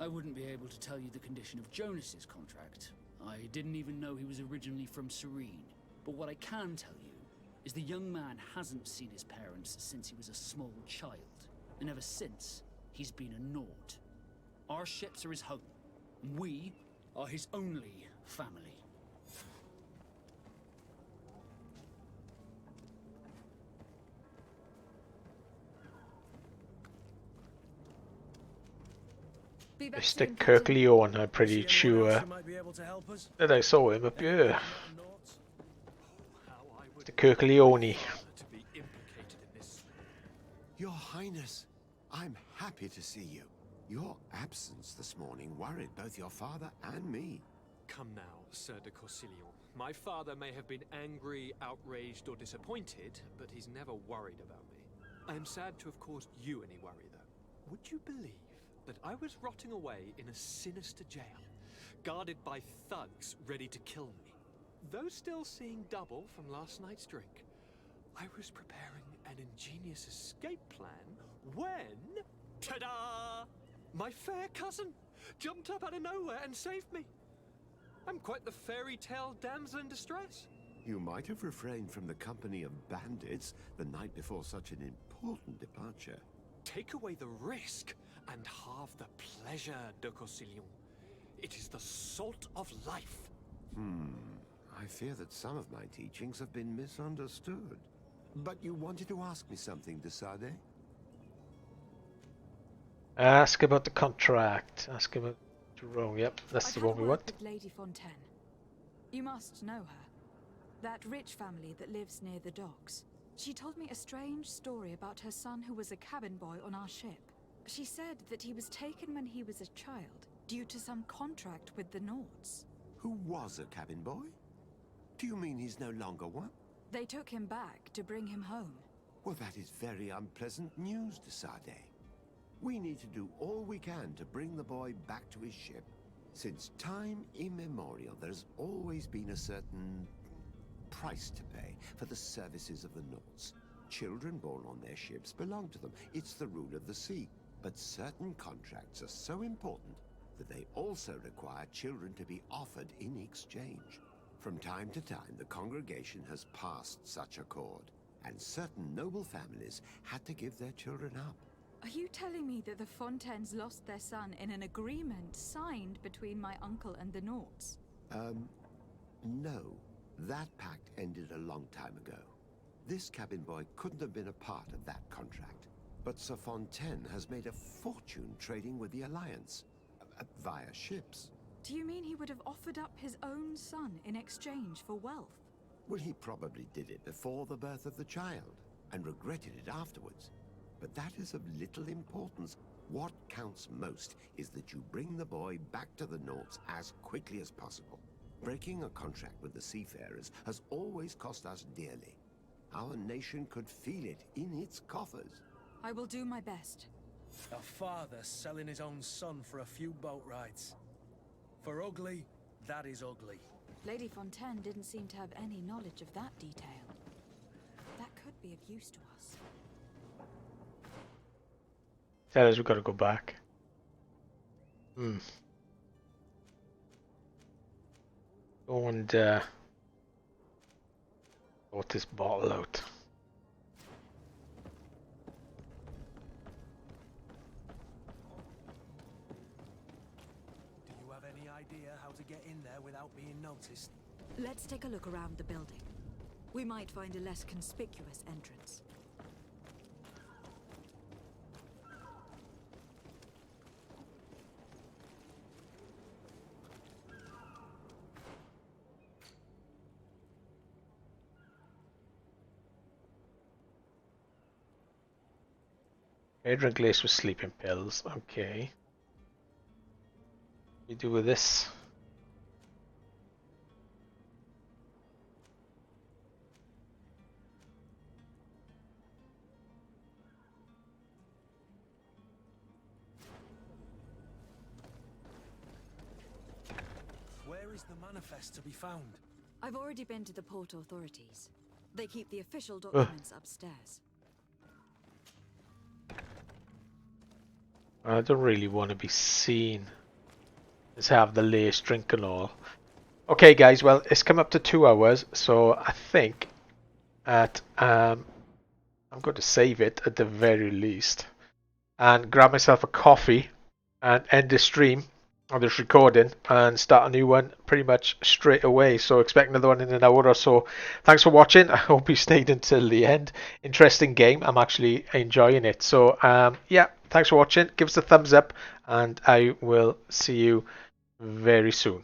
I wouldn't be able to tell you the condition of Jonas's contract. I didn't even know he was originally from Serene. But what I can tell you is the young man hasn't seen his parents since he was a small child. And ever since, he's been a Nord. Our ships are his home. We are his only family. Be back Mr. soon, Kirk Captain. Leon, I'm pretty sure Might be able to help us. that I saw him up here. Mr. Kirk Leone. to be implicated in this? Your Highness, I'm happy to see you. Your absence this morning worried both your father and me. Come now, Sir de Corsilion. My father may have been angry, outraged, or disappointed, but he's never worried about me. I am sad to have caused you any worry, though. Would you believe that I was rotting away in a sinister jail, guarded by thugs ready to kill me? Though still seeing double from last night's drink, I was preparing an ingenious escape plan when... ta-da! My fair cousin jumped up out of nowhere and saved me. I'm quite the fairy tale damsel in distress. You might have refrained from the company of bandits the night before such an important departure. Take away the risk and halve the pleasure, de Corsilion. It is the salt of life. I fear that some of my teachings have been misunderstood. But you wanted to ask me something, de Sade? Ask about the contract. Ask about Jerome. Yep, that's the one we want. With Lady Fontaine. You must know her. That rich family that lives near the docks. She told me a strange story about her son who was a cabin boy on our ship. She said that he was taken when he was a child, due to some contract with the Nords. Who was a cabin boy? Do you mean he's no longer one? They took him back to bring him home. Well, that is very unpleasant news, de Sade. We need to do all we can to bring the boy back to his ship. Since time immemorial, there's always been a certain price to pay for the services of the Nords. Children born on their ships belong to them. It's the rule of the sea. But certain contracts are so important that they also require children to be offered in exchange. From time to time, the congregation has passed such accord, and certain noble families had to give their children up. Are you telling me that the Fontaines lost their son in an agreement signed between my uncle and the Nords? No. That pact ended a long time ago. This cabin boy couldn't have been a part of that contract. But Sir Fontaine has made a fortune trading with the Alliance. Via ships. Do you mean he would have offered up his own son in exchange for wealth? Well, he probably did it before the birth of the child, and regretted it afterwards. But that is of little importance. What counts most is that you bring the boy back to the Nords as quickly as possible. Breaking a contract with the seafarers has always cost us dearly. Our nation could feel it in its coffers. I will do my best. A father selling his own son for a few boat rides. For ugly, that is ugly. Lady Fontaine didn't seem to have any knowledge of that detail. That could be of use to us. That is, we've got to go back. Go and sort this bottle out. Do you have any idea how to get in there without being noticed? Let's take a look around the building. We might find a less conspicuous entrance. I drink laced with sleeping pills. Okay. What do we do with this? Where is the manifest to be found? I've already been to the port authorities. They keep the official documents upstairs. I don't really want to be seen. Let's have the laced drink and all. Okay, guys. Well, it's come up to 2 hours, so I think that I'm going to save it at the very least, and grab myself a coffee, and end this stream on this recording, and start a new one pretty much straight away. So expect another one in an hour or so. Thanks for watching. I hope you stayed until the end. Interesting game. I'm actually enjoying it. So yeah, thanks for watching. Give us a thumbs up, and I will see you very soon.